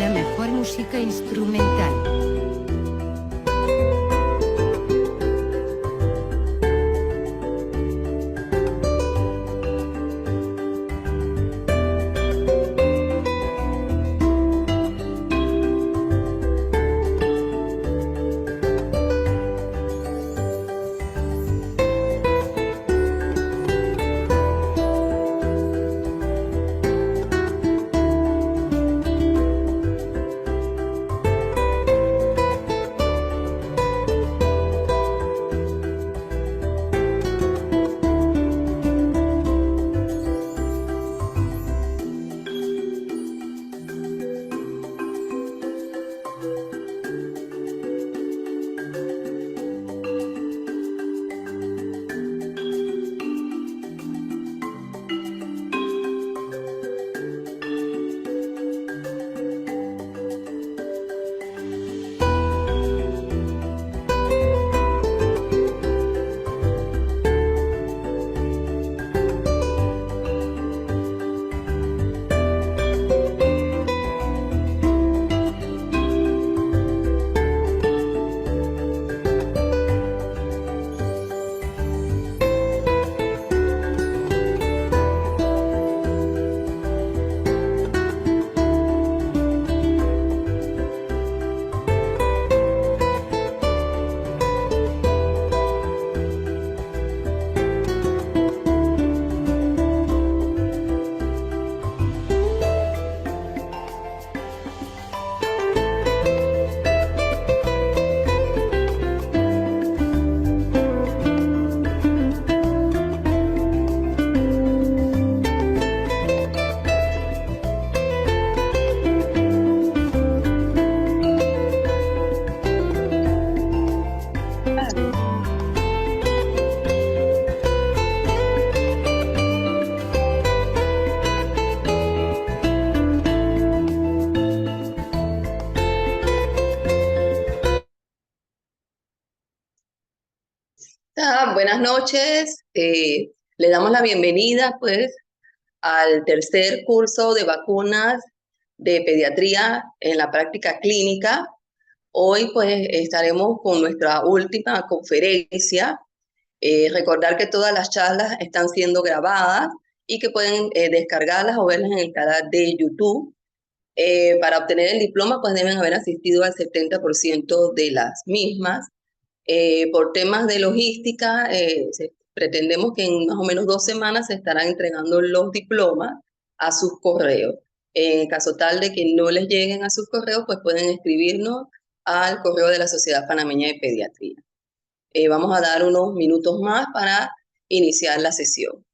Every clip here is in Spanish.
la mejor música instrumental. Buenas noches. Le damos la bienvenida pues al tercer curso de vacunas de pediatría en la práctica clínica. Hoy pues estaremos con nuestra última conferencia. Recordar que todas las charlas están siendo grabadas y que pueden descargarlas o verlas en el canal de YouTube. Para obtener el diploma pues deben haber asistido al 70% de las mismas. Por temas de logística, pretendemos que en más o menos 2 semanas se estarán entregando los diplomas a sus correos. En caso tal de que no les lleguen a sus correos, pues pueden escribirnos al correo de la Sociedad Panameña de Pediatría. Vamos a dar unos minutos más para iniciar la sesión.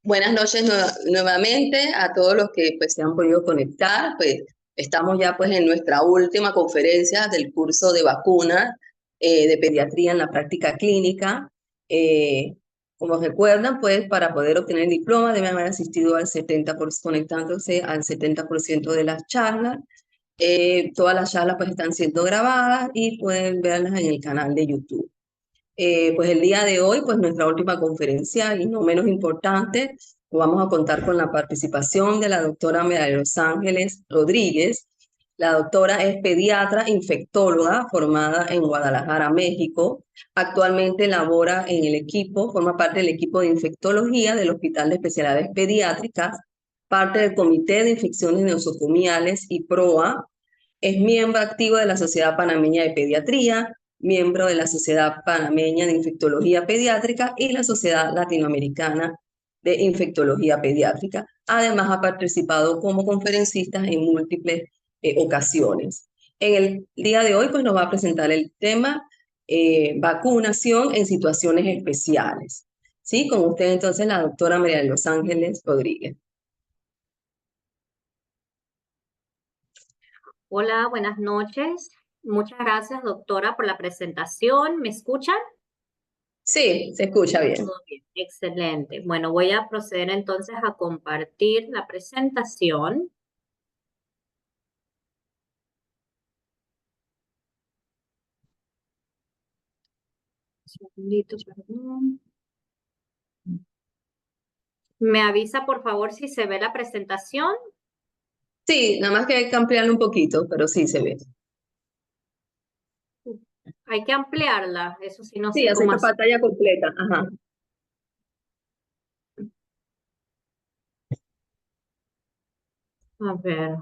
Buenas noches nuevamente a todos los que pues, se han podido conectar. Pues, estamos ya pues, en nuestra última conferencia del curso de vacunas de pediatría en la práctica clínica. Eh, Como recuerdan, pues para poder obtener el diploma deben haber asistido al 70%, conectándose al 70% de las charlas. Todas las charlas pues, están siendo grabadas y pueden verlas en el canal de YouTube. Pues el día de hoy, pues nuestra última conferencia y no menos importante, vamos a contar con la participación de la doctora María de los Ángeles Rodríguez. La doctora es pediatra infectóloga formada en Guadalajara, México. Actualmente labora en el equipo, forma parte del equipo de infectología del Hospital de Especialidades Pediátricas, parte del Comité de Infecciones Nosocomiales y PROA. Es miembro activo de la Sociedad Panameña de Pediatría, miembro de la Sociedad Panameña de Infectología Pediátrica y la Sociedad Latinoamericana de Infectología Pediátrica. Además, ha participado como conferencista en múltiples ocasiones. En el día de hoy, pues nos va a presentar el tema vacunación en situaciones especiales. ¿Sí? Con usted entonces la doctora María de los Ángeles Rodríguez. Hola, buenas noches. Muchas gracias, doctora, por la presentación. ¿Me escuchan? Sí, se escucha bien. Todo bien, excelente. Bueno, voy a proceder entonces a compartir la presentación. Un segundito, perdón. ¿Me avisa, por favor, si se ve la presentación? Sí, nada más que hay que ampliarlo un poquito, pero sí se ve. Hay que ampliarla, eso sí, no Sí, sé cómo acepta hacer. pantalla completa. Ajá. A ver.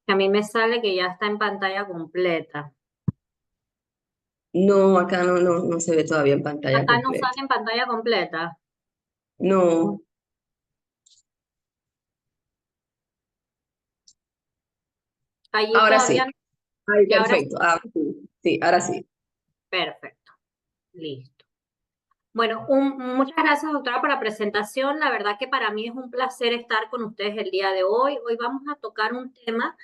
A mí me sale que ya está en pantalla completa. No, acá no se ve todavía en pantalla Acá no sale completa. en pantalla completa. No. Allí Ahora todavía sí. no. Ay, Y ahora perfecto. Ahora sí. Sí, ahora sí. perfecto. Listo. Bueno, muchas gracias, doctora, por la presentación. La verdad que para mí es un placer estar con ustedes el día de hoy. Hoy vamos a tocar un tema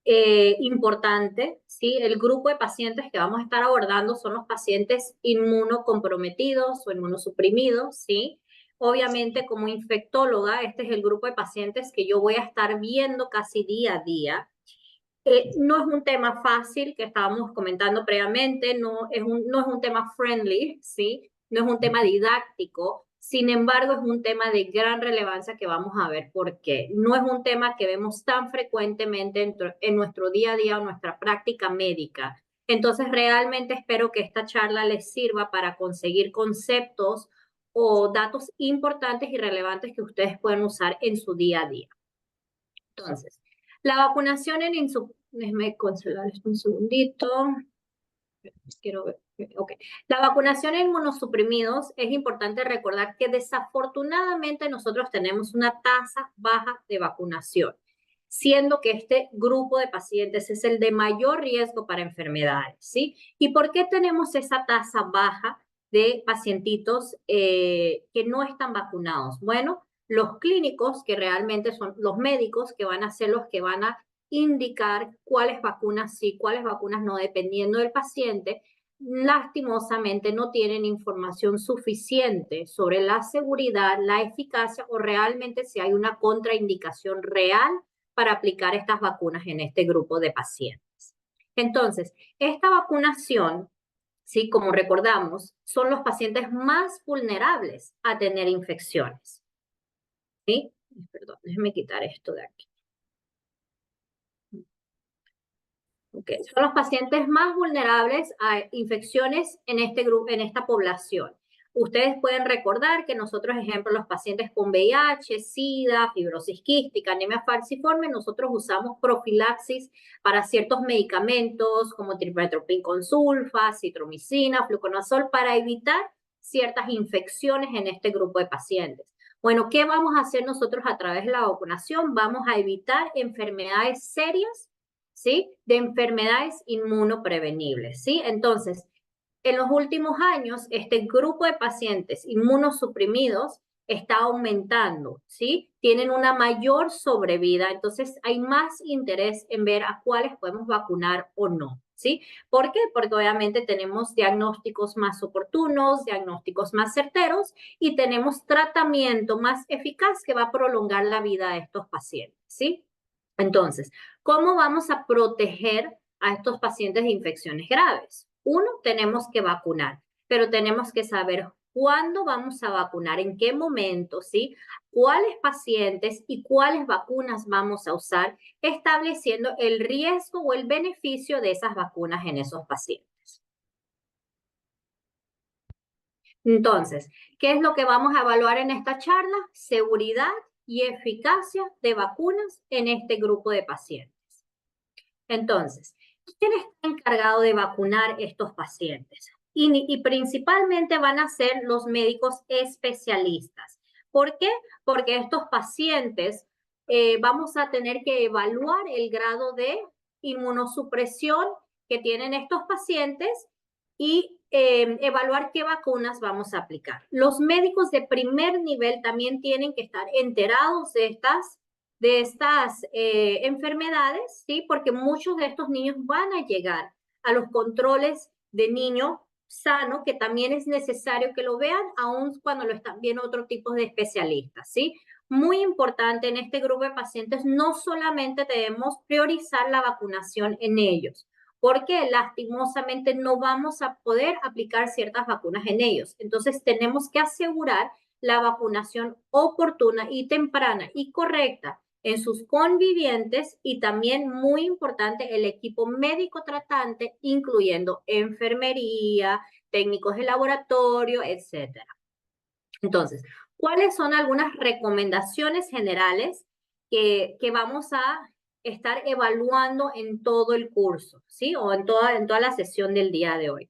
importante, ¿sí? El grupo de pacientes que vamos a estar abordando son los pacientes inmunocomprometidos o inmunosuprimidos, ¿sí? Obviamente, como infectóloga, este es el grupo de pacientes que yo voy a estar viendo casi día a día. No es un tema fácil que estábamos comentando previamente, no es un tema friendly, ¿sí? No es un tema didáctico, sin embargo es un tema de gran relevancia que vamos a ver por qué. No es un tema que vemos tan frecuentemente en nuestro día a día o nuestra práctica médica. Entonces realmente espero que esta charla les sirva para conseguir conceptos o datos importantes y relevantes que ustedes pueden usar en su día a día. Entonces, la vacunación en déjeme cancelar esto un segundito. Quiero ver. Ok. La vacunación en inmunosuprimidos es importante recordar que desafortunadamente nosotros tenemos una tasa baja de vacunación, siendo que este grupo de pacientes es el de mayor riesgo para enfermedades, ¿sí? ¿Y por qué tenemos esa tasa baja de pacientitos que no están vacunados? Bueno, los clínicos, que realmente son los médicos que van a ser los que van a indicar cuáles vacunas sí, cuáles vacunas no, dependiendo del paciente, lastimosamente no tienen información suficiente sobre la seguridad, la eficacia o realmente si hay una contraindicación real para aplicar estas vacunas en este grupo de pacientes. Entonces, esta vacunación, sí, como recordamos, son los pacientes más vulnerables a tener infecciones. ¿Sí? Perdón, déjenme quitar esto de aquí. Okay. Son los pacientes más vulnerables a infecciones en este grupo, en esta población. Ustedes pueden recordar que nosotros, ejemplo, los pacientes con VIH, SIDA, fibrosis quística, anemia falciforme, nosotros usamos profilaxis para ciertos medicamentos como trimethoprim con sulfa, citromicina, fluconazol, para evitar ciertas infecciones en este grupo de pacientes. Bueno, ¿qué vamos a hacer nosotros a través de la vacunación? Vamos a evitar enfermedades serias, ¿sí? De enfermedades inmunoprevenibles, ¿sí? Entonces, en los últimos años, este grupo de pacientes inmunosuprimidos está aumentando, ¿sí? Tienen una mayor sobrevida, entonces hay más interés en ver a cuáles podemos vacunar o no, ¿sí? ¿Por qué? Porque obviamente tenemos diagnósticos más oportunos, diagnósticos más certeros y tenemos tratamiento más eficaz que va a prolongar la vida de estos pacientes, ¿sí? Entonces, ¿cómo vamos a proteger a estos pacientes de infecciones graves? Uno, tenemos que vacunar, pero tenemos que saber cuándo vamos a vacunar, en qué momento, ¿sí? Cuáles pacientes y cuáles vacunas vamos a usar, estableciendo el riesgo o el beneficio de esas vacunas en esos pacientes. Entonces, ¿qué es lo que vamos a evaluar en esta charla? Seguridad y eficacia de vacunas en este grupo de pacientes. Entonces, ¿quién está encargado de vacunar estos pacientes? Y principalmente van a ser los médicos especialistas. ¿Por qué? Porque estos pacientes vamos a tener que evaluar el grado de inmunosupresión que tienen estos pacientes y evaluar qué vacunas vamos a aplicar. Los médicos de primer nivel también tienen que estar enterados de estas enfermedades, ¿sí? Porque muchos de estos niños van a llegar a los controles de niño sano, que también es necesario que lo vean, aun cuando lo están viendo otro tipo de especialistas, ¿sí? Muy importante en este grupo de pacientes, no solamente debemos priorizar la vacunación en ellos, porque lastimosamente no vamos a poder aplicar ciertas vacunas en ellos. Entonces tenemos que asegurar la vacunación oportuna y temprana y correcta en sus convivientes y también muy importante el equipo médico tratante, incluyendo enfermería, técnicos de laboratorio, etcétera. Entonces, ¿cuáles son algunas recomendaciones generales que vamos a estar evaluando en todo el curso, ¿sí? O en toda la sesión del día de hoy.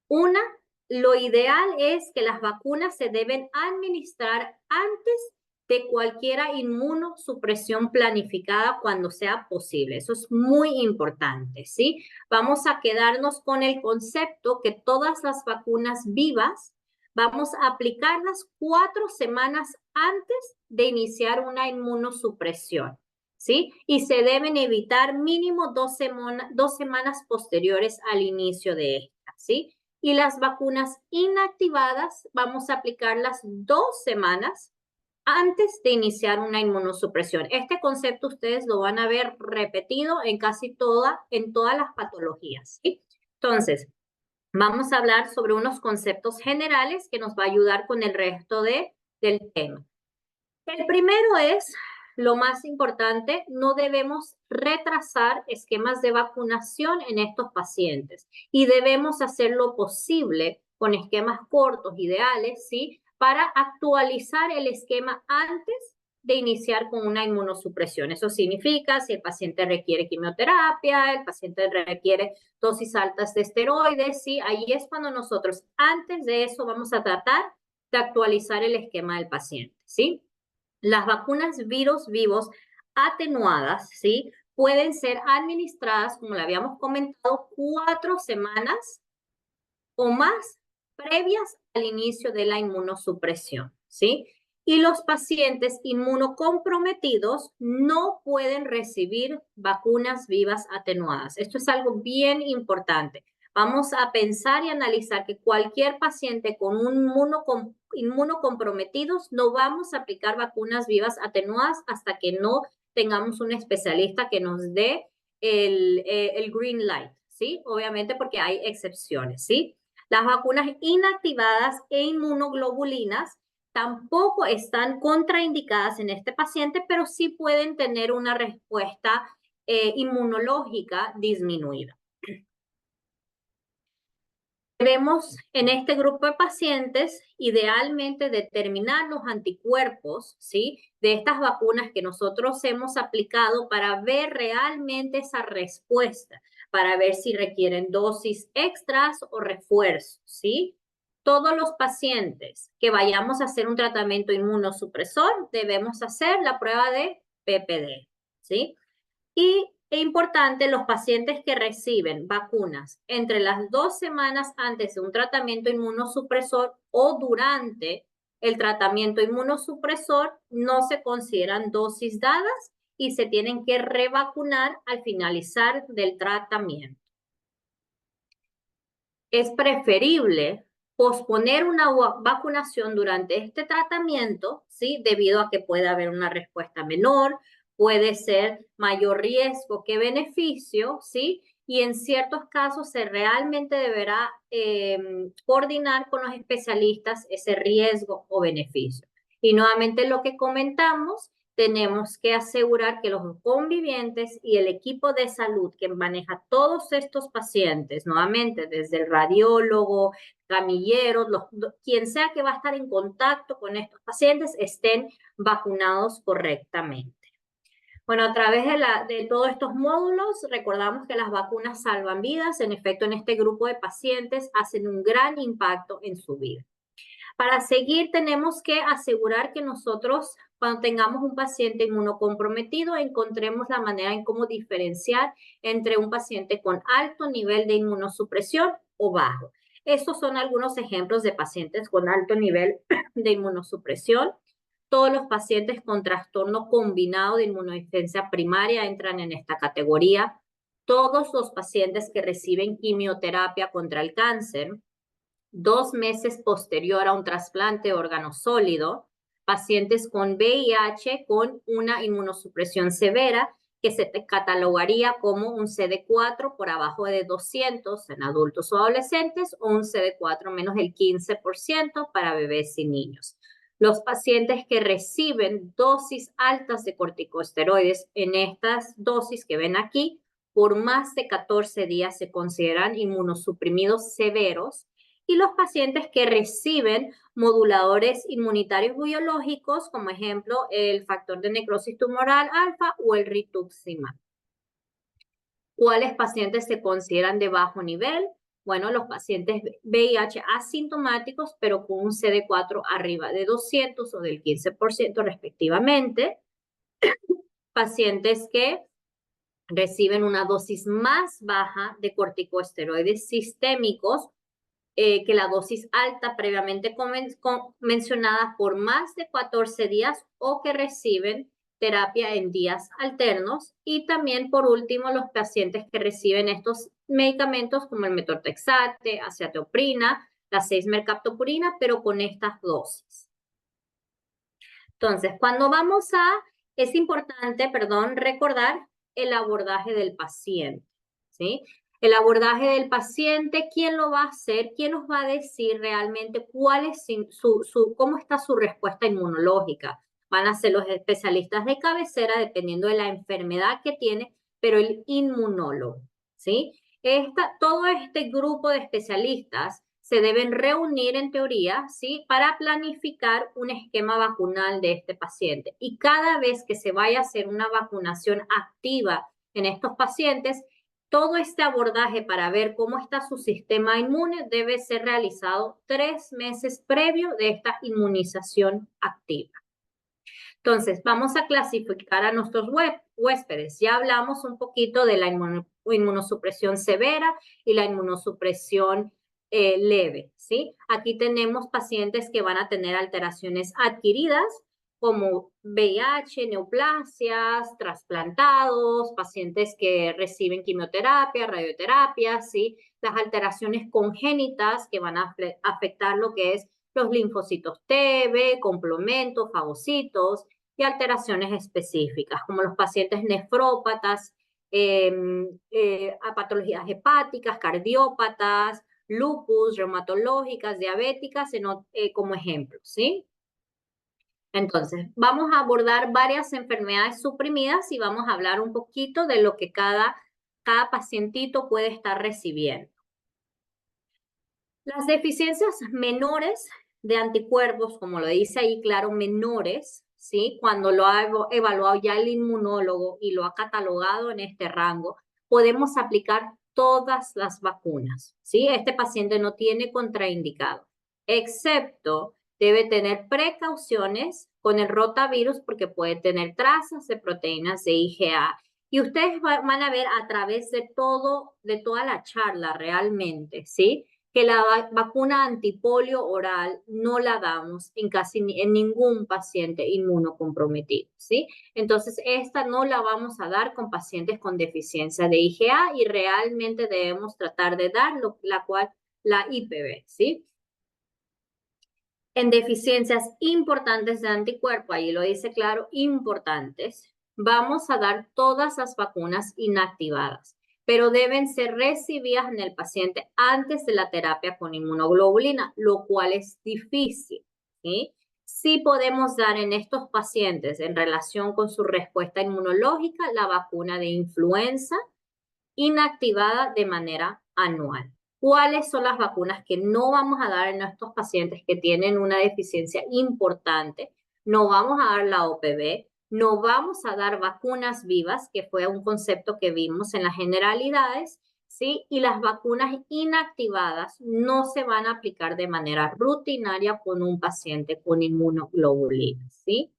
Una, lo ideal es que las vacunas se deben administrar antes de cualquier inmunosupresión planificada cuando sea posible. Eso es muy importante, ¿sí? Vamos a quedarnos con el concepto que todas las vacunas vivas vamos a aplicarlas 4 semanas antes de iniciar una inmunosupresión, ¿sí? Y se deben evitar mínimo 2 semanas posteriores al inicio de esta, ¿sí? Y las vacunas inactivadas vamos a aplicarlas 2 semanas antes de iniciar una inmunosupresión. Este concepto ustedes lo van a ver repetido en en todas las patologías, ¿sí? Entonces, vamos a hablar sobre unos conceptos generales que nos va a ayudar con el resto del tema. El primero es, lo más importante, no debemos retrasar esquemas de vacunación en estos pacientes y debemos hacer lo posible con esquemas cortos, ideales, ¿sí? Para actualizar el esquema antes de iniciar con una inmunosupresión. Eso significa si el paciente requiere quimioterapia, el paciente requiere dosis altas de esteroides, ¿sí? Ahí es cuando nosotros, antes de eso, vamos a tratar de actualizar el esquema del paciente, ¿sí? Las vacunas virus vivos atenuadas, ¿sí? Pueden ser administradas, como le habíamos comentado, 4 semanas o más previas al inicio de la inmunosupresión, ¿sí? Y los pacientes inmunocomprometidos no pueden recibir vacunas vivas atenuadas. Esto es algo bien importante. Vamos a pensar y analizar que cualquier paciente con un inmunocomprometidos no vamos a aplicar vacunas vivas atenuadas hasta que no tengamos un especialista que nos dé el green light, ¿sí? Obviamente porque hay excepciones, ¿sí? Las vacunas inactivadas e inmunoglobulinas tampoco están contraindicadas en este paciente, pero sí pueden tener una respuesta inmunológica disminuida. Debemos en este grupo de pacientes idealmente determinar los anticuerpos, ¿sí? De estas vacunas que nosotros hemos aplicado para ver realmente esa respuesta, para ver si requieren dosis extras o refuerzos, ¿sí? Todos los pacientes que vayamos a hacer un tratamiento inmunosupresor debemos hacer la prueba de PPD, ¿sí? Y es importante, los pacientes que reciben vacunas entre las 2 semanas antes de un tratamiento inmunosupresor o durante el tratamiento inmunosupresor no se consideran dosis dadas y se tienen que revacunar al finalizar del tratamiento. Es preferible posponer una vacunación durante este tratamiento, ¿sí? Debido a que puede haber una respuesta menor, puede ser mayor riesgo que beneficio, ¿sí? Y en ciertos casos se realmente deberá coordinar con los especialistas ese riesgo o beneficio. Y nuevamente lo que comentamos, tenemos que asegurar que los convivientes y el equipo de salud que maneja todos estos pacientes, nuevamente desde el radiólogo, camilleros, quien sea que va a estar en contacto con estos pacientes, estén vacunados correctamente. Bueno, a través de todos estos módulos, recordamos que las vacunas salvan vidas. En efecto, en este grupo de pacientes hacen un gran impacto en su vida. Para seguir, tenemos que asegurar que nosotros, cuando tengamos un paciente inmunocomprometido, encontremos la manera en cómo diferenciar entre un paciente con alto nivel de inmunosupresión o bajo. Estos son algunos ejemplos de pacientes con alto nivel de inmunosupresión. Todos los pacientes con trastorno combinado de inmunodefensa primaria entran en esta categoría. Todos los pacientes que reciben quimioterapia contra el cáncer, 2 meses posterior a un trasplante de órgano sólido, pacientes con VIH con una inmunosupresión severa que se catalogaría como un CD4 por abajo de 200 en adultos o adolescentes o un CD4 menos del 15% para bebés y niños. Los pacientes que reciben dosis altas de corticosteroides en estas dosis que ven aquí, por más de 14 días se consideran inmunosuprimidos severos, y los pacientes que reciben moduladores inmunitarios biológicos, como ejemplo el factor de necrosis tumoral alfa o el rituximab. ¿Cuáles pacientes se consideran de bajo nivel? Bueno, los pacientes VIH asintomáticos, pero con un CD4 arriba de 200 o del 15% respectivamente. Pacientes que reciben una dosis más baja de corticosteroides sistémicos que la dosis alta previamente mencionada por más de 14 días o que reciben terapia en días alternos, y también por último los pacientes que reciben estos medicamentos como el metortrexate, azathioprina, la 6-mercaptopurina, pero con estas dosis. Entonces, es importante, recordar el abordaje del paciente, ¿sí? El abordaje del paciente, ¿quién lo va a hacer? ¿Quién nos va a decir realmente cuál es cómo está su respuesta inmunológica? Van a ser los especialistas de cabecera, dependiendo de la enfermedad que tiene, pero el inmunólogo, ¿sí? Todo este grupo de especialistas se deben reunir en teoría, ¿sí? Para planificar un esquema vacunal de este paciente. Y cada vez que se vaya a hacer una vacunación activa en estos pacientes, todo este abordaje para ver cómo está su sistema inmune debe ser realizado 3 meses previo de esta inmunización activa. Entonces, vamos a clasificar a nuestros huéspedes. Ya hablamos un poquito de la inmunosupresión severa y la inmunosupresión leve, ¿sí? Aquí tenemos pacientes que van a tener alteraciones adquiridas, como VIH, neoplasias, trasplantados, pacientes que reciben quimioterapia, radioterapia, ¿sí? Las alteraciones congénitas que van a afectar lo que es los linfocitos T, B, complementos, fagocitos, y alteraciones específicas, como los pacientes nefrópatas, a patologías hepáticas, cardiópatas, lupus, reumatológicas, diabéticas, como ejemplos, ¿sí? Entonces, vamos a abordar varias enfermedades suprimidas y vamos a hablar un poquito de lo que cada pacientito puede estar recibiendo. Las deficiencias menores de anticuerpos, como lo dice ahí, claro, menores, ¿sí? Cuando lo ha evaluado ya el inmunólogo y lo ha catalogado en este rango, podemos aplicar todas las vacunas, ¿sí? Este paciente no tiene contraindicado, excepto debe tener precauciones con el rotavirus porque puede tener trazas de proteínas de IgA. Y ustedes van a ver a través de toda la charla realmente, ¿sí? que la vacuna antipolio oral no la damos en ningún paciente inmunocomprometido, ¿sí? Entonces, esta no la vamos a dar con pacientes con deficiencia de IgA y realmente debemos tratar de dar la IPV, ¿sí? En deficiencias importantes de anticuerpo, ahí lo dice claro, importantes, vamos a dar todas las vacunas inactivadas, pero deben ser recibidas en el paciente antes de la terapia con inmunoglobulina, lo cual es difícil, ¿sí? Sí podemos dar en estos pacientes, en relación con su respuesta inmunológica, la vacuna de influenza inactivada de manera anual. ¿Cuáles son las vacunas que no vamos a dar en estos pacientes que tienen una deficiencia importante? No vamos a dar la OPV, no vamos a dar vacunas vivas, que fue un concepto que vimos en las generalidades, ¿sí? Y las vacunas inactivadas no se van a aplicar de manera rutinaria con un paciente con inmunoglobulina, ¿sí?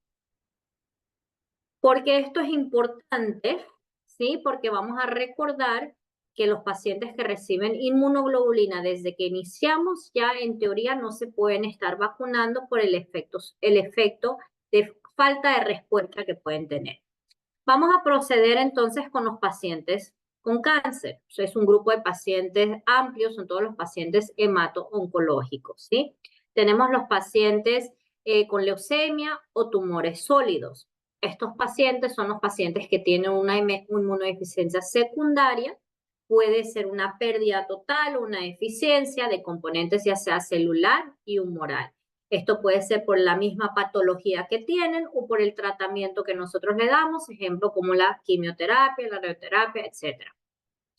Porque esto es importante, ¿sí? Porque vamos a recordar que los pacientes que reciben inmunoglobulina desde que iniciamos ya en teoría no se pueden estar vacunando por el efecto de falta de respuesta que pueden tener. Vamos a proceder entonces con los pacientes con cáncer. Es un grupo de pacientes amplios, son todos los pacientes hemato-oncológicos, ¿sí? Tenemos los pacientes con leucemia o tumores sólidos. Estos pacientes son los pacientes que tienen una inmunodeficiencia secundaria, puede ser una pérdida total o una deficiencia de componentes ya sea celular y humoral. Esto puede ser por la misma patología que tienen o por el tratamiento que nosotros le damos, ejemplo como la quimioterapia, la radioterapia, etc.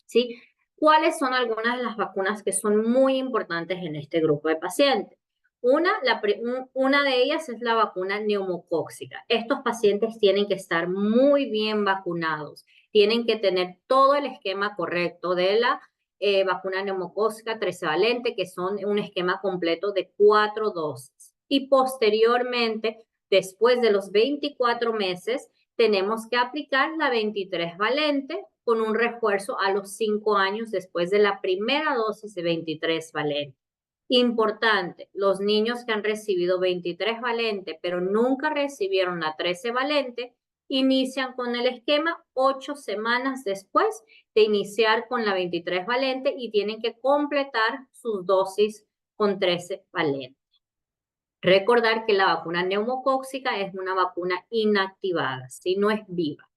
¿Sí? ¿Cuáles son algunas de las vacunas que son muy importantes en este grupo de pacientes? Una de ellas es la vacuna neumocóxica. Estos pacientes tienen que estar muy bien vacunados, tienen que tener todo el esquema correcto de la vacuna neumocóxica trivalente, que son un esquema completo de 4 dosis. Y posteriormente, después de los 24 meses, tenemos que aplicar la 23 valente con un refuerzo a los 5 años después de la primera dosis de 23 valente. Importante, los niños que han recibido 23 valente, pero nunca recibieron la 13 valente, inician con el esquema 8 semanas después de iniciar con la 23 valente y tienen que completar sus dosis con 13 valente. Recordar que la vacuna neumocóxica es una vacuna inactivada, ¿sí? No es viva.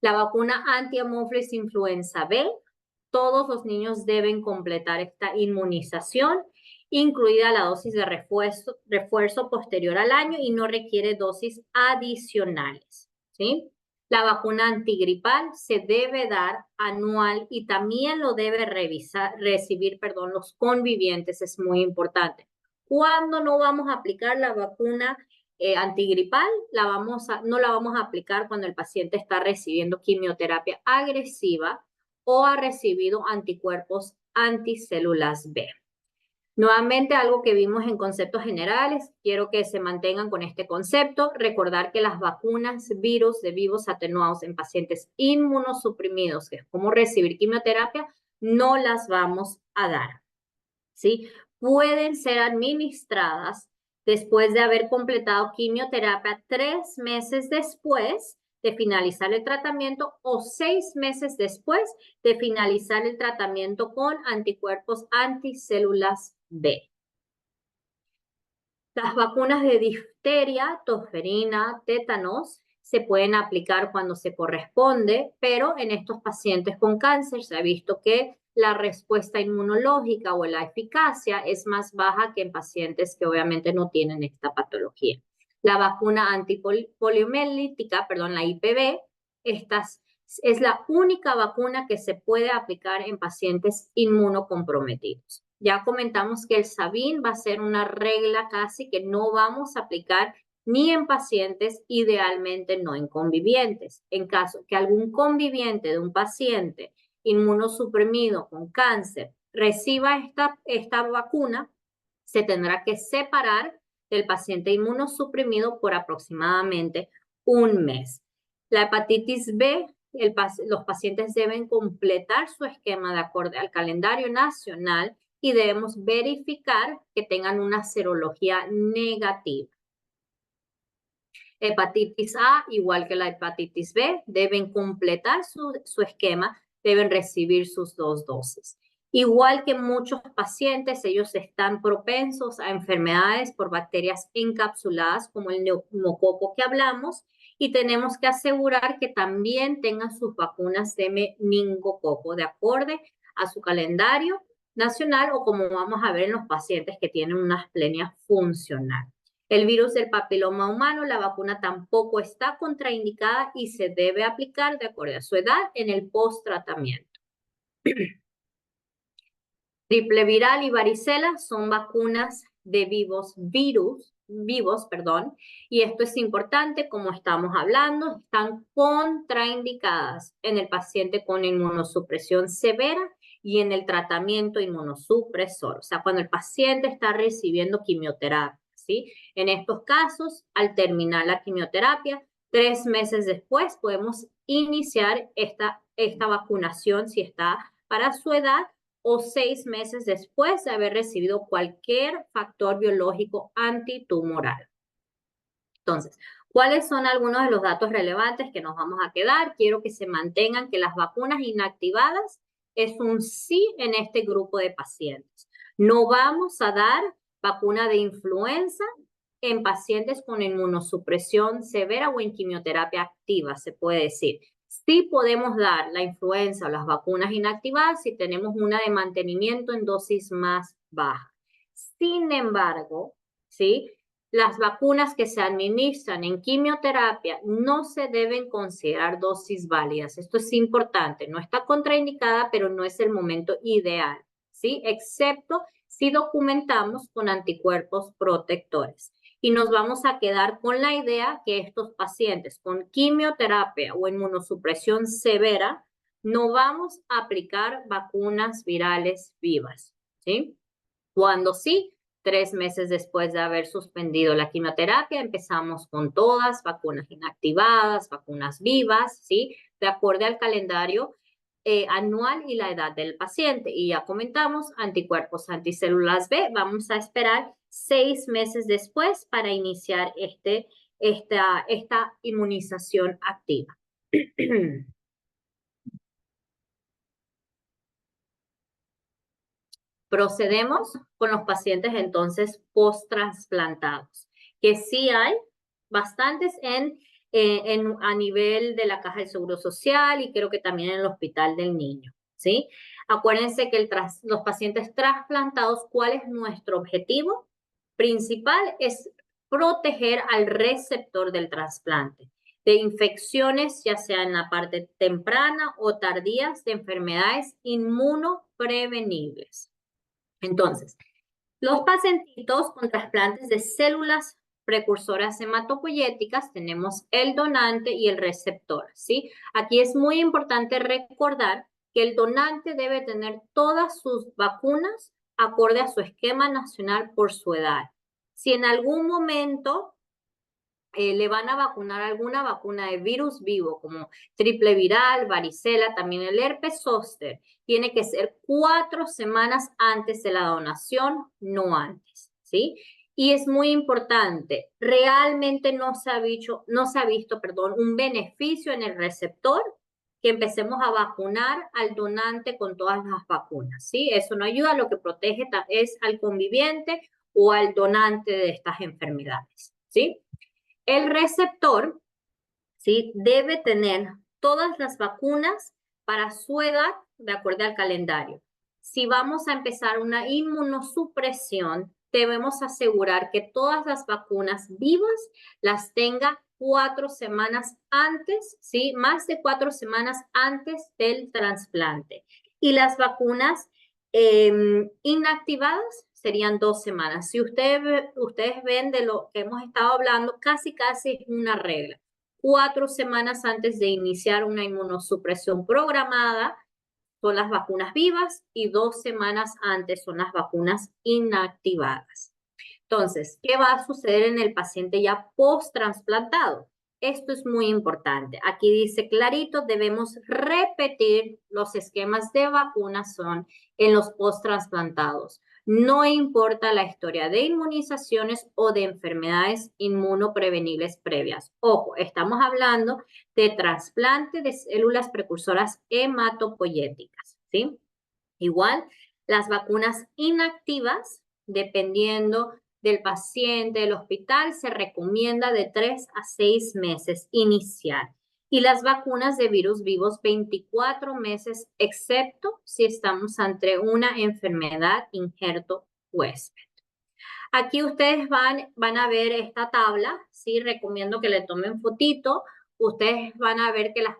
La vacuna anti-Haemophilus influenza B, todos los niños deben completar esta inmunización, incluida la dosis de refuerzo posterior al año y no requiere dosis adicionales, ¿sí? La vacuna antigripal se debe dar anual y también lo debe recibir los convivientes, es muy importante. ¿Cuándo no vamos a aplicar la vacuna antigripal? No la vamos a aplicar cuando el paciente está recibiendo quimioterapia agresiva o ha recibido anticuerpos anticélulas B. Nuevamente, algo que vimos en conceptos generales, quiero que se mantengan con este concepto. Recordar que las vacunas virus de vivos atenuados en pacientes inmunosuprimidos, que es como recibir quimioterapia, no las vamos a dar, ¿sí? Pueden ser administradas después de haber completado quimioterapia 3 meses después de finalizar el tratamiento o 6 meses después de finalizar el tratamiento con anticuerpos anticélulas B. Las vacunas de difteria, tosferina, tétanos se pueden aplicar cuando se corresponde, pero en estos pacientes con cáncer se ha visto que la respuesta inmunológica o la eficacia es más baja que en pacientes que obviamente no tienen esta patología. La vacuna antipoliomielítica, la IPV, es la única vacuna que se puede aplicar en pacientes inmunocomprometidos. Ya comentamos que el Sabin va a ser una regla casi que no vamos a aplicar ni en pacientes, idealmente no en convivientes. En caso que algún conviviente de un paciente inmunosuprimido con cáncer reciba esta vacuna, se tendrá que separar del paciente inmunosuprimido por aproximadamente 1 mes. La hepatitis B, los pacientes deben completar su esquema de acuerdo al calendario nacional y debemos verificar que tengan una serología negativa. Hepatitis A, igual que la hepatitis B, deben completar su esquema, deben recibir sus 2 dosis. Igual que muchos pacientes, ellos están propensos a enfermedades por bacterias encapsuladas, como el neumococo que hablamos, y tenemos que asegurar que también tengan sus vacunas de meningococo, de acuerdo a su calendario nacional o como vamos a ver en los pacientes que tienen una asplenia funcional. El virus del papiloma humano, la vacuna tampoco está contraindicada y se debe aplicar de acuerdo a su edad en el post-tratamiento. Triple viral y varicela son vacunas de vivos, y esto es importante, como estamos hablando, están contraindicadas en el paciente con inmunosupresión severa y en el tratamiento inmunosupresor, o sea, cuando el paciente está recibiendo quimioterapia, ¿sí? En estos casos, al terminar la quimioterapia, 3 meses después podemos iniciar esta vacunación si está para su edad, o 6 meses después de haber recibido cualquier factor biológico antitumoral. Entonces, ¿cuáles son algunos de los datos relevantes que nos vamos a quedar? Quiero que se mantengan que las vacunas inactivadas es un sí en este grupo de pacientes. No vamos a dar vacuna de influenza en pacientes con inmunosupresión severa o en quimioterapia activa, se puede decir. Sí podemos dar la influenza o las vacunas inactivadas si tenemos una de mantenimiento en dosis más baja. Sin embargo, ¿sí? Las vacunas que se administran en quimioterapia no se deben considerar dosis válidas. Esto es importante. No está contraindicada, pero no es el momento ideal, ¿sí? Excepto si documentamos con anticuerpos protectores. Y nos vamos a quedar con la idea que estos pacientes con quimioterapia o inmunosupresión severa no vamos a aplicar vacunas virales vivas, ¿sí? Cuando sí, 3 meses después de haber suspendido la quimioterapia, empezamos con todas, vacunas inactivadas, vacunas vivas, ¿sí? De acuerdo al calendario anual y la edad del paciente. Y ya comentamos, anticuerpos anticélulas B, vamos a esperar 6 meses después para iniciar esta inmunización activa. Procedemos con los pacientes entonces post-transplantados, que sí hay bastantes a nivel de la Caja de Seguro Social y creo que también en el Hospital del Niño, ¿sí? Acuérdense que los pacientes trasplantados, ¿cuál es nuestro objetivo principal? Es proteger al receptor del trasplante de infecciones, ya sea en la parte temprana o tardías de enfermedades inmunoprevenibles. Entonces, los pacientitos con trasplantes de células precursoras hematopoyéticas, tenemos el donante y el receptor, ¿sí? Aquí es muy importante recordar que el donante debe tener todas sus vacunas acorde a su esquema nacional por su edad. Si en algún momento le van a vacunar alguna vacuna de virus vivo, como triple viral, varicela, también el herpes zóster, tiene que ser 4 semanas antes de la donación, no antes, ¿sí? Y es muy importante, realmente no se ha visto, un beneficio en el receptor que empecemos a vacunar al donante con todas las vacunas, ¿sí? Eso no ayuda, lo que protege es al conviviente o al donante de estas enfermedades, ¿sí? El receptor, ¿sí? Debe tener todas las vacunas para su edad de acuerdo al calendario. Si vamos a empezar una inmunosupresión, debemos asegurar que todas las vacunas vivas las tenga 4 semanas antes, ¿sí? Más de 4 semanas antes del trasplante. Y las vacunas inactivadas serían 2 semanas. Si ustedes ven de lo que hemos estado hablando, casi es una regla. 4 semanas antes de iniciar una inmunosupresión programada son las vacunas vivas y 2 semanas antes son las vacunas inactivadas. Entonces, ¿qué va a suceder en el paciente ya post-trasplantado? Esto es muy importante. Aquí dice clarito, debemos repetir los esquemas de vacunación en los post-trasplantados. No importa la historia de inmunizaciones o de enfermedades inmunoprevenibles previas. Ojo, estamos hablando de trasplante de células precursoras hematopoyéticas, ¿sí? Igual, las vacunas inactivas, dependiendo del paciente, del hospital, se recomienda de 3 a 6 meses iniciar. Y las vacunas de virus vivos 24 meses, excepto si estamos ante una enfermedad injerto huésped. Aquí ustedes van a ver esta tabla, ¿sí? Recomiendo que le tomen fotito. Ustedes van a ver que las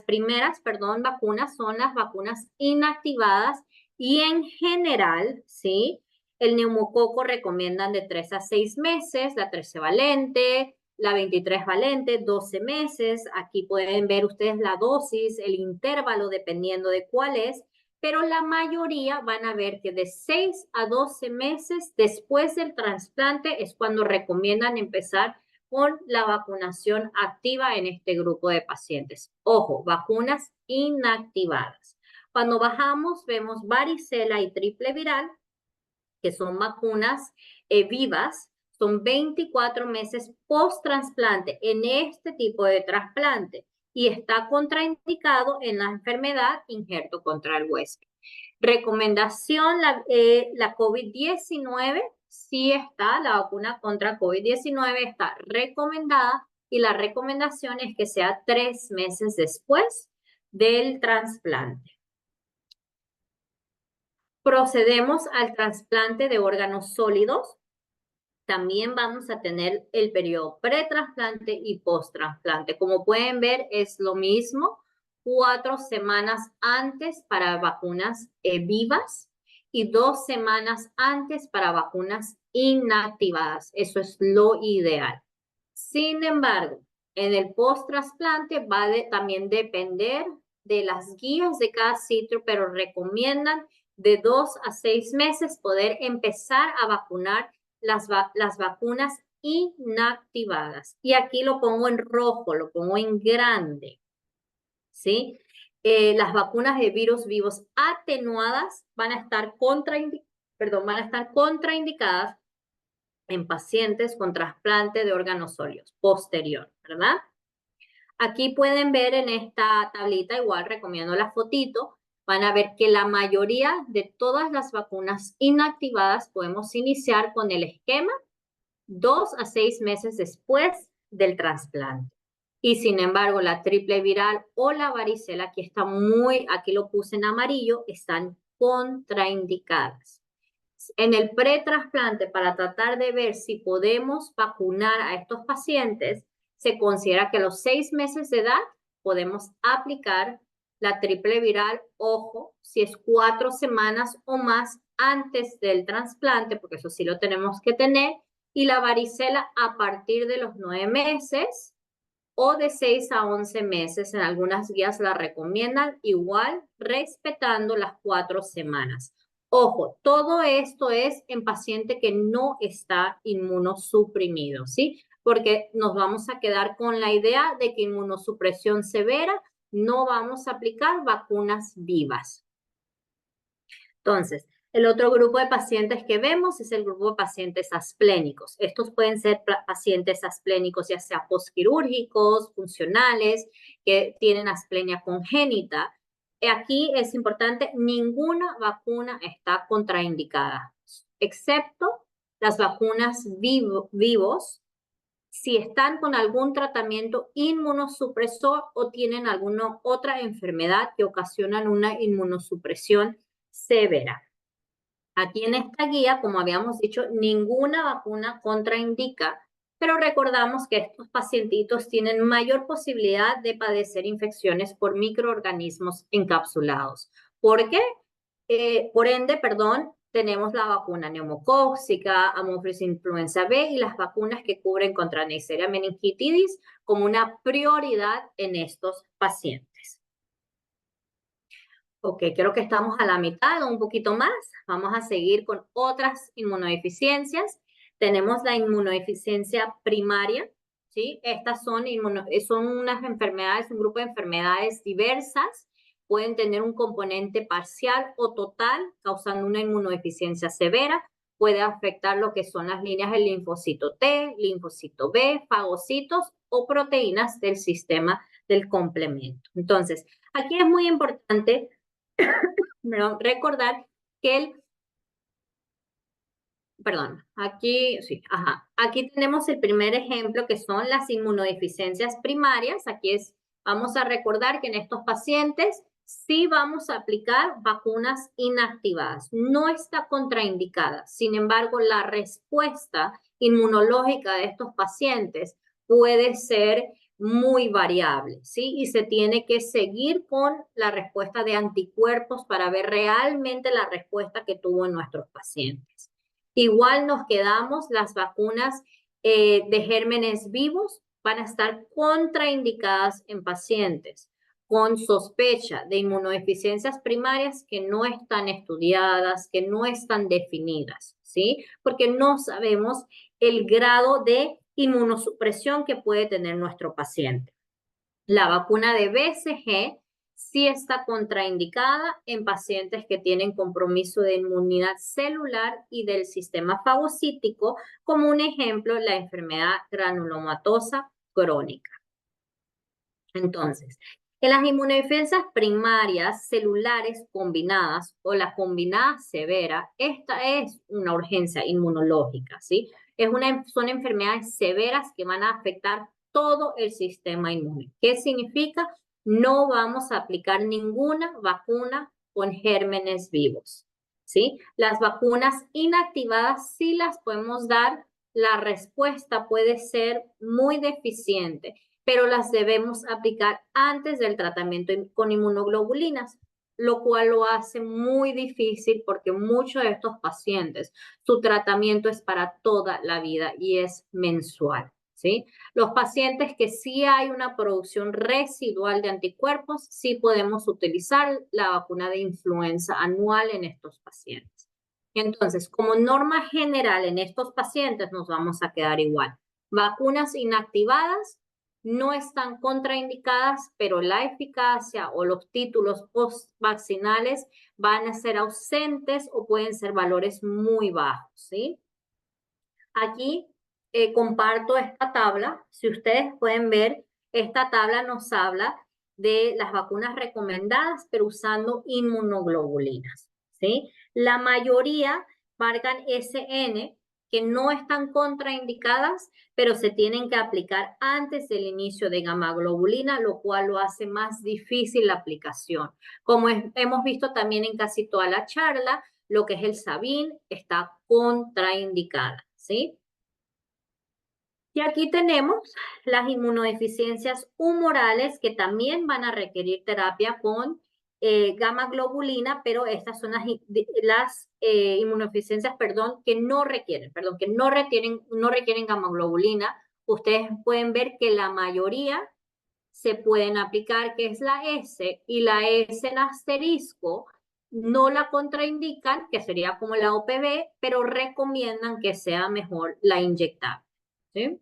primeras, vacunas son las vacunas inactivadas y en general, ¿sí? El neumococo recomiendan de 3 a 6 meses, la 13 valente, la 23 valente, 12 meses. Aquí pueden ver ustedes la dosis, el intervalo, dependiendo de cuál es. Pero la mayoría van a ver que de 6 a 12 meses después del trasplante es cuando recomiendan empezar con la vacunación activa en este grupo de pacientes. Ojo, vacunas inactivadas. Cuando bajamos vemos varicela y triple viral, que son vacunas vivas, son 24 meses post-trasplante en este tipo de trasplante y está contraindicado en la enfermedad injerto contra el huésped. Recomendación, la COVID-19 sí está, la vacuna contra COVID-19 está recomendada y la recomendación es que sea 3 meses después del trasplante. Procedemos al trasplante de órganos sólidos. También vamos a tener el periodo pre-trasplante y post-trasplante. Como pueden ver, es lo mismo. 4 semanas antes para vacunas vivas y 2 semanas antes para vacunas inactivadas. Eso es lo ideal. Sin embargo, en el post-trasplante va a también depender de las guías de cada sitio, pero recomiendan de 2 a 6 meses poder empezar a vacunar las vacunas inactivadas. Y aquí lo pongo en rojo, lo pongo en grande, ¿sí? Las vacunas de virus vivos atenuadas van a estar contraindicadas en pacientes con trasplante de órganos sólidos posterior, ¿verdad? Aquí pueden ver en esta tablita, igual recomiendo la fotito, van a ver que la mayoría de todas las vacunas inactivadas podemos iniciar con el esquema 2 a 6 meses después del trasplante. Y sin embargo, la triple viral o la varicela, aquí lo puse en amarillo, están contraindicadas. En el pretrasplante, para tratar de ver si podemos vacunar a estos pacientes, se considera que a los 6 meses de edad podemos aplicar la triple viral, ojo, si es 4 semanas o más antes del trasplante, porque eso sí lo tenemos que tener, y la varicela a partir de los 9 meses o de 6 a 11 meses. En algunas guías la recomiendan igual, respetando las 4 semanas. Ojo, todo esto es en paciente que no está inmunosuprimido, ¿sí? Porque nos vamos a quedar con la idea de que inmunosupresión severa no vamos a aplicar vacunas vivas. Entonces, el otro grupo de pacientes que vemos es el grupo de pacientes asplénicos. Estos pueden ser pacientes asplénicos ya sea postquirúrgicos, funcionales, que tienen asplenia congénita. Aquí es importante, ninguna vacuna está contraindicada, excepto las vacunas vivos, si están con algún tratamiento inmunosupresor o tienen alguna otra enfermedad que ocasionan una inmunosupresión severa. Aquí en esta guía, como habíamos dicho, ninguna vacuna contraindica, pero recordamos que estos pacientitos tienen mayor posibilidad de padecer infecciones por microorganismos encapsulados. ¿Por qué? Por ende, tenemos la vacuna neumocóxica, Haemophilus influenza B y las vacunas que cubren contra Neisseria meningitidis como una prioridad en estos pacientes. Ok, creo que estamos a la mitad o un poquito más. Vamos a seguir con otras inmunodeficiencias. Tenemos la inmunodeficiencia primaria. ¿sí? Estas son unas enfermedades, un grupo de enfermedades diversas, pueden tener un componente parcial o total, causando una inmunodeficiencia severa, puede afectar lo que son las líneas del linfocito T, linfocito B, fagocitos o proteínas del sistema del complemento. Entonces, aquí es muy importante recordar que aquí tenemos el primer ejemplo que son las inmunodeficiencias primarias. Vamos a recordar que en estos pacientes sí vamos a aplicar vacunas inactivadas. No está contraindicada. Sin embargo, la respuesta inmunológica de estos pacientes puede ser muy variable, ¿sí? Y se tiene que seguir con la respuesta de anticuerpos para ver realmente la respuesta que tuvo en nuestros pacientes. Igual nos quedamos, las vacunas de gérmenes vivos van a estar contraindicadas en pacientes con sospecha de inmunodeficiencias primarias que no están estudiadas, que no están definidas, ¿sí? Porque no sabemos el grado de inmunosupresión que puede tener nuestro paciente. La vacuna de BCG sí está contraindicada en pacientes que tienen compromiso de inmunidad celular y del sistema fagocítico, como un ejemplo, la enfermedad granulomatosa crónica. Entonces, en las inmunodeficiencias primarias celulares combinadas o la combinada severa, esta es una urgencia inmunológica, ¿sí? Son enfermedades severas que van a afectar todo el sistema inmune. ¿Qué significa? No vamos a aplicar ninguna vacuna con gérmenes vivos, ¿sí? Las vacunas inactivadas sí las podemos dar, la respuesta puede ser muy deficiente, pero las debemos aplicar antes del tratamiento con inmunoglobulinas, lo cual lo hace muy difícil porque muchos de estos pacientes, su tratamiento es para toda la vida y es mensual, ¿sí? Los pacientes que sí hay una producción residual de anticuerpos, sí podemos utilizar la vacuna de influenza anual en estos pacientes. Entonces, como norma general en estos pacientes nos vamos a quedar igual. Vacunas inactivadas no están contraindicadas, pero la eficacia o los títulos postvaccinales van a ser ausentes o pueden ser valores muy bajos, ¿sí? Aquí comparto esta tabla. Si ustedes pueden ver, esta tabla nos habla de las vacunas recomendadas, pero usando inmunoglobulinas, ¿sí? La mayoría marcan SN, que no están contraindicadas, pero se tienen que aplicar antes del inicio de gamma-globulina, lo cual lo hace más difícil la aplicación. Como hemos visto también en casi toda la charla, lo que es el Sabin está contraindicada, ¿sí? Y aquí tenemos las inmunodeficiencias humorales que también van a requerir terapia con gamma globulina, pero estas son las inmunodeficiencias, que no requieren gamma globulina. Ustedes pueden ver que la mayoría se pueden aplicar, que es la S, y la S en asterisco no la contraindican, que sería como la OPV, pero recomiendan que sea mejor la inyectable, ¿sí?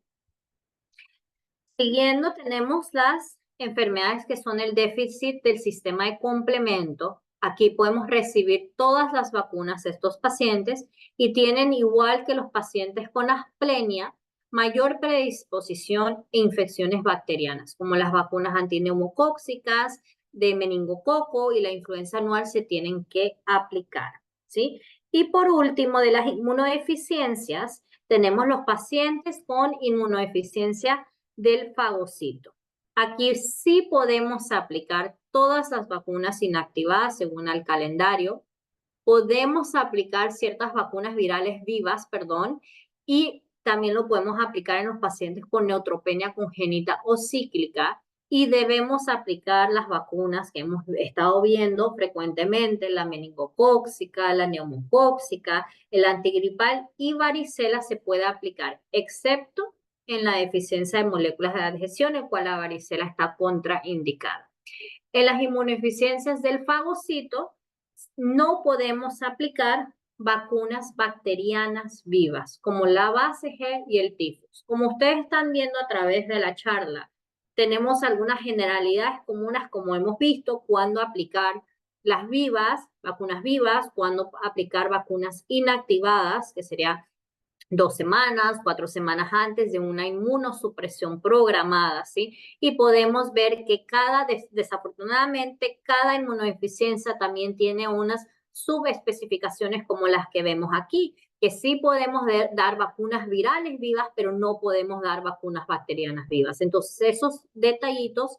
Siguiendo, tenemos las enfermedades que son el déficit del sistema de complemento. Aquí podemos recibir todas las vacunas de estos pacientes y tienen, igual que los pacientes con asplenia, mayor predisposición a infecciones bacterianas, como las vacunas antineumocóxicas, de meningococo y la influenza anual se tienen que aplicar, ¿sí? Y por último, de las inmunodeficiencias, tenemos los pacientes con inmunodeficiencia del fagocito. Aquí sí podemos aplicar todas las vacunas inactivadas según el calendario. Podemos aplicar ciertas vacunas virales vivas, y también lo podemos aplicar en los pacientes con neutropenia congénita o cíclica, y debemos aplicar las vacunas que hemos estado viendo frecuentemente, la meningocóxica, la neumocóxica, el antigripal y varicela se puede aplicar, excepto en la deficiencia de moléculas de adhesión, en cual la varicela está contraindicada. En las inmunodeficiencias del fagocito no podemos aplicar vacunas bacterianas vivas, como la BCG y el tifus. Como ustedes están viendo a través de la charla, tenemos algunas generalidades comunes, como hemos visto, cuándo aplicar las vivas, vacunas vivas, cuándo aplicar vacunas inactivadas, que sería 2 semanas, 4 semanas antes de una inmunosupresión programada, ¿sí? Y podemos ver que desafortunadamente, cada inmunodeficiencia también tiene unas subespecificaciones como las que vemos aquí, que sí podemos dar vacunas virales vivas, pero no podemos dar vacunas bacterianas vivas. Entonces, esos detallitos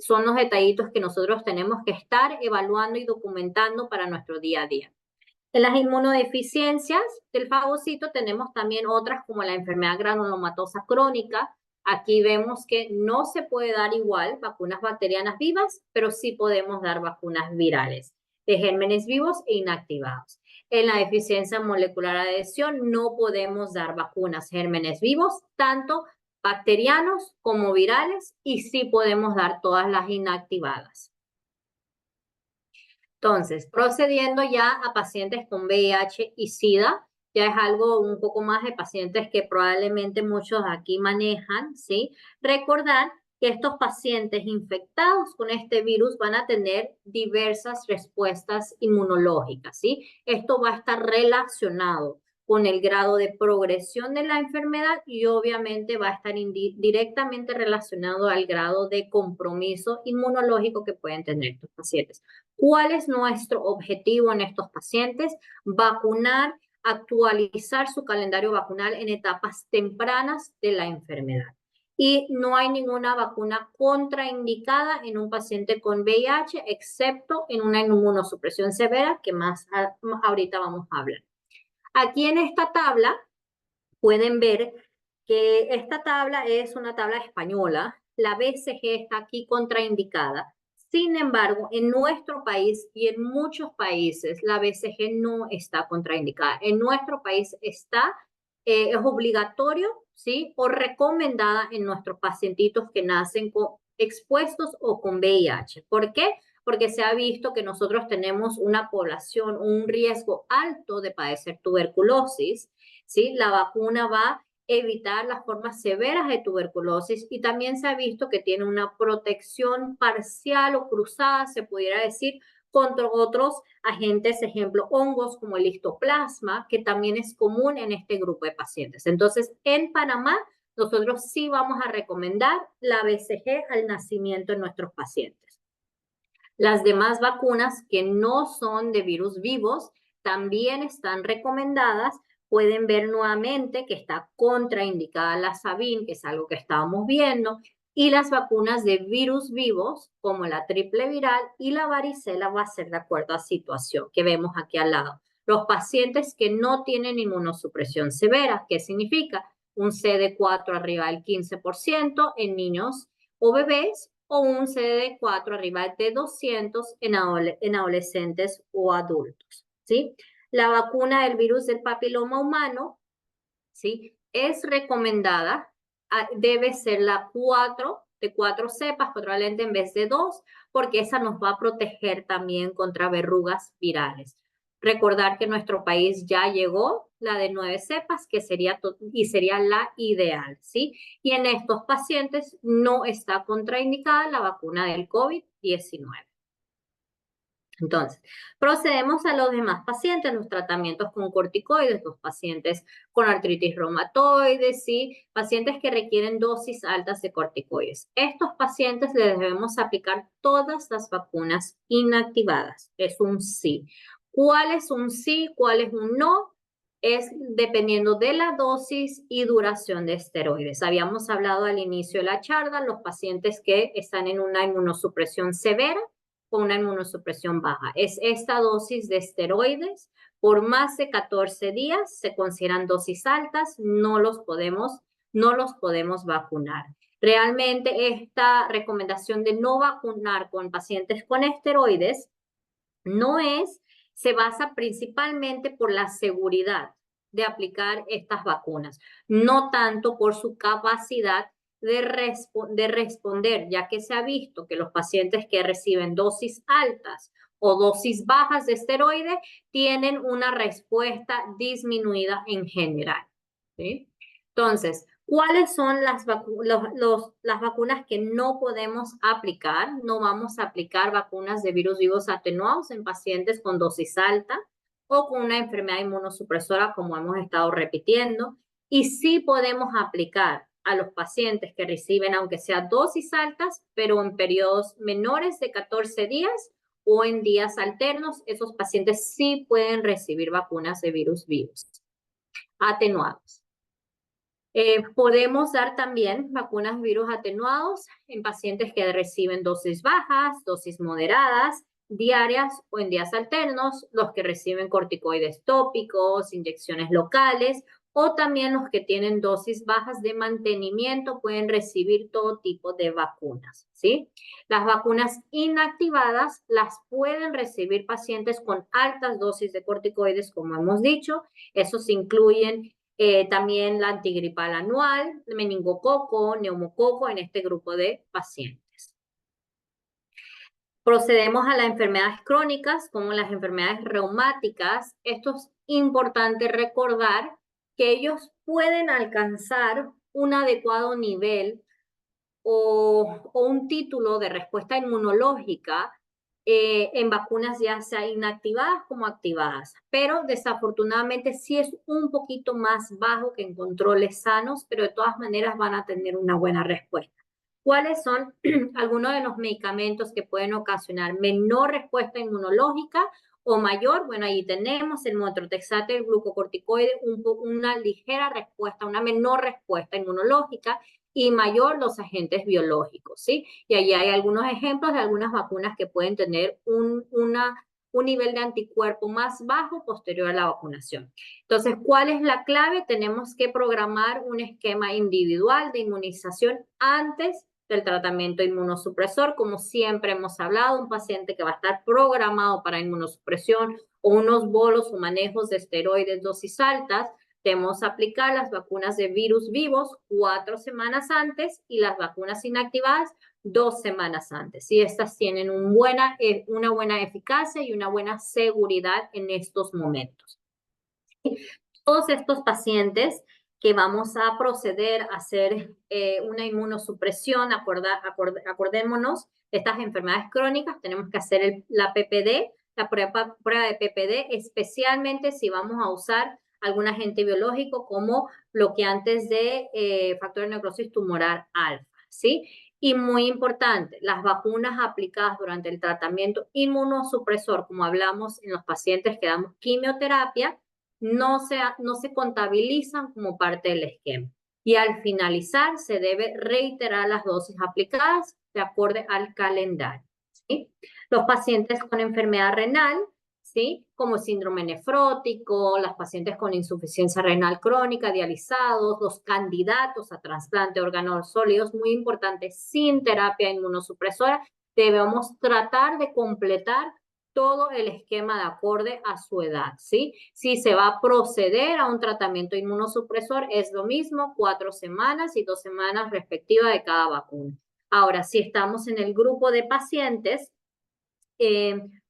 son los detallitos que nosotros tenemos que estar evaluando y documentando para nuestro día a día. En las inmunodeficiencias del fagocito tenemos también otras como la enfermedad granulomatosa crónica. Aquí vemos que no se puede dar igual vacunas bacterianas vivas, pero sí podemos dar vacunas virales de gérmenes vivos e inactivados. En la deficiencia molecular de adhesión no podemos dar vacunas gérmenes vivos, tanto bacterianos como virales, y sí podemos dar todas las inactivadas. Entonces, procediendo ya a pacientes con VIH y SIDA, ya es algo un poco más de pacientes que probablemente muchos aquí manejan, ¿sí? Recordar que estos pacientes infectados con este virus van a tener diversas respuestas inmunológicas, ¿sí? Esto va a estar relacionado con el grado de progresión de la enfermedad y obviamente va a estar directamente relacionado al grado de compromiso inmunológico que pueden tener estos pacientes. ¿Cuál es nuestro objetivo en estos pacientes? Vacunar, actualizar su calendario vacunal en etapas tempranas de la enfermedad. Y no hay ninguna vacuna contraindicada en un paciente con VIH, excepto en una inmunosupresión severa, que más ahorita vamos a hablar. Aquí en esta tabla pueden ver que esta tabla es una tabla española. La BCG está aquí contraindicada. Sin embargo, en nuestro país y en muchos países, la BCG no está contraindicada. En nuestro país es obligatorio, ¿sí? O recomendada en nuestros pacientitos que nacen expuestos o con VIH. ¿Por qué? Porque se ha visto que nosotros tenemos una población, un riesgo alto de padecer tuberculosis, ¿sí? La vacuna va a evitar las formas severas de tuberculosis y también se ha visto que tiene una protección parcial o cruzada, se pudiera decir, contra otros agentes, ejemplo, hongos como el histoplasma, que también es común en este grupo de pacientes. Entonces, en Panamá, nosotros sí vamos a recomendar la BCG al nacimiento en nuestros pacientes. Las demás vacunas que no son de virus vivos también están recomendadas. Pueden ver nuevamente que está contraindicada la Sabin, que es algo que estábamos viendo, y las vacunas de virus vivos, como la triple viral y la varicela, va a ser de acuerdo a situación que vemos aquí al lado. Los pacientes que no tienen inmunosupresión severa, ¿qué significa? Un CD4 arriba del 15% en niños o bebés, o un CD4 arriba de 200 en adolescentes o adultos, ¿sí? La vacuna del virus del papiloma humano, ¿sí? Es recomendada, debe ser de 4 cepas, probablemente en vez de 2, porque esa nos va a proteger también contra verrugas virales. Recordar que en nuestro país ya llegó la de 9 cepas, que sería la ideal, ¿sí? Y en estos pacientes no está contraindicada la vacuna del COVID-19. Entonces, procedemos a los demás pacientes, los tratamientos con corticoides, los pacientes con artritis reumatoide, ¿sí? Pacientes que requieren dosis altas de corticoides. Estos pacientes les debemos aplicar todas las vacunas inactivadas. Es un sí. ¿Cuál es un sí? ¿Cuál es un no? Es dependiendo de la dosis y duración de esteroides. Habíamos hablado al inicio de la charla, los pacientes que están en una inmunosupresión severa con una inmunosupresión baja. Es esta dosis de esteroides por más de 14 días, se consideran dosis altas, no los podemos vacunar. Realmente esta recomendación de no vacunar con pacientes con esteroides se basa principalmente por la seguridad de aplicar estas vacunas, no tanto por su capacidad de responder, ya que se ha visto que los pacientes que reciben dosis altas o dosis bajas de esteroide tienen una respuesta disminuida en general, ¿sí? Entonces, ¿cuáles son las vacunas que no podemos aplicar? No vamos a aplicar vacunas de virus vivos atenuados en pacientes con dosis alta o con una enfermedad inmunosupresora, como hemos estado repitiendo. Y sí podemos aplicar a los pacientes que reciben, aunque sea dosis altas, pero en periodos menores de 14 días o en días alternos, esos pacientes sí pueden recibir vacunas de virus vivos atenuados. Podemos dar también vacunas de virus atenuados en pacientes que reciben dosis bajas, dosis moderadas, diarias o en días alternos, los que reciben corticoides tópicos, inyecciones locales, o también los que tienen dosis bajas de mantenimiento pueden recibir todo tipo de vacunas, ¿sí? Las vacunas inactivadas las pueden recibir pacientes con altas dosis de corticoides, como hemos dicho. Esos incluyen también la antigripal anual, meningococo, neumococo en este grupo de pacientes. Procedemos a las enfermedades crónicas, como las enfermedades reumáticas. Esto es importante recordar que ellos pueden alcanzar un adecuado nivel o un título de respuesta inmunológica en vacunas ya sea inactivadas como activadas, pero desafortunadamente sí es un poquito más bajo que en controles sanos, pero de todas maneras van a tener una buena respuesta. ¿Cuáles son algunos de los medicamentos que pueden ocasionar menor respuesta inmunológica o mayor? Bueno, ahí tenemos el methotrexate, el glucocorticoide, una ligera respuesta, una menor respuesta inmunológica, y mayor los agentes biológicos, ¿sí? Y ahí hay algunos ejemplos de algunas vacunas que pueden tener un nivel de anticuerpo más bajo posterior a la vacunación. Entonces, ¿cuál es la clave? Tenemos que programar un esquema individual de inmunización antes del tratamiento inmunosupresor. Como siempre hemos hablado, un paciente que va a estar programado para inmunosupresión o unos bolos o manejos de esteroides dosis altas, debemos aplicar las vacunas de virus vivos 4 semanas antes y las vacunas inactivadas 2 semanas antes. Y estas tienen una buena eficacia y una buena seguridad en estos momentos. Todos estos pacientes que vamos a proceder a hacer una inmunosupresión, acordémonos, estas enfermedades crónicas, tenemos que hacer la PPD, la prueba de PPD, especialmente si vamos a usar algún agente biológico como bloqueantes de factor de necrosis tumoral alfa, ¿sí? Y muy importante, las vacunas aplicadas durante el tratamiento inmunosupresor, como hablamos en los pacientes que damos quimioterapia, no se contabilizan como parte del esquema. Y al finalizar se debe reiterar las dosis aplicadas de acuerdo al calendario, ¿sí? Los pacientes con enfermedad renal, ¿sí? Como síndrome nefrótico, las pacientes con insuficiencia renal crónica, dializados, los candidatos a trasplante de órganos sólidos, muy importante, sin terapia inmunosupresora, debemos tratar de completar todo el esquema de acorde a su edad, ¿sí? Si se va a proceder a un tratamiento inmunosupresor, es lo mismo, 4 semanas y 2 semanas respectivas de cada vacuna. Ahora, si estamos en el grupo de pacientes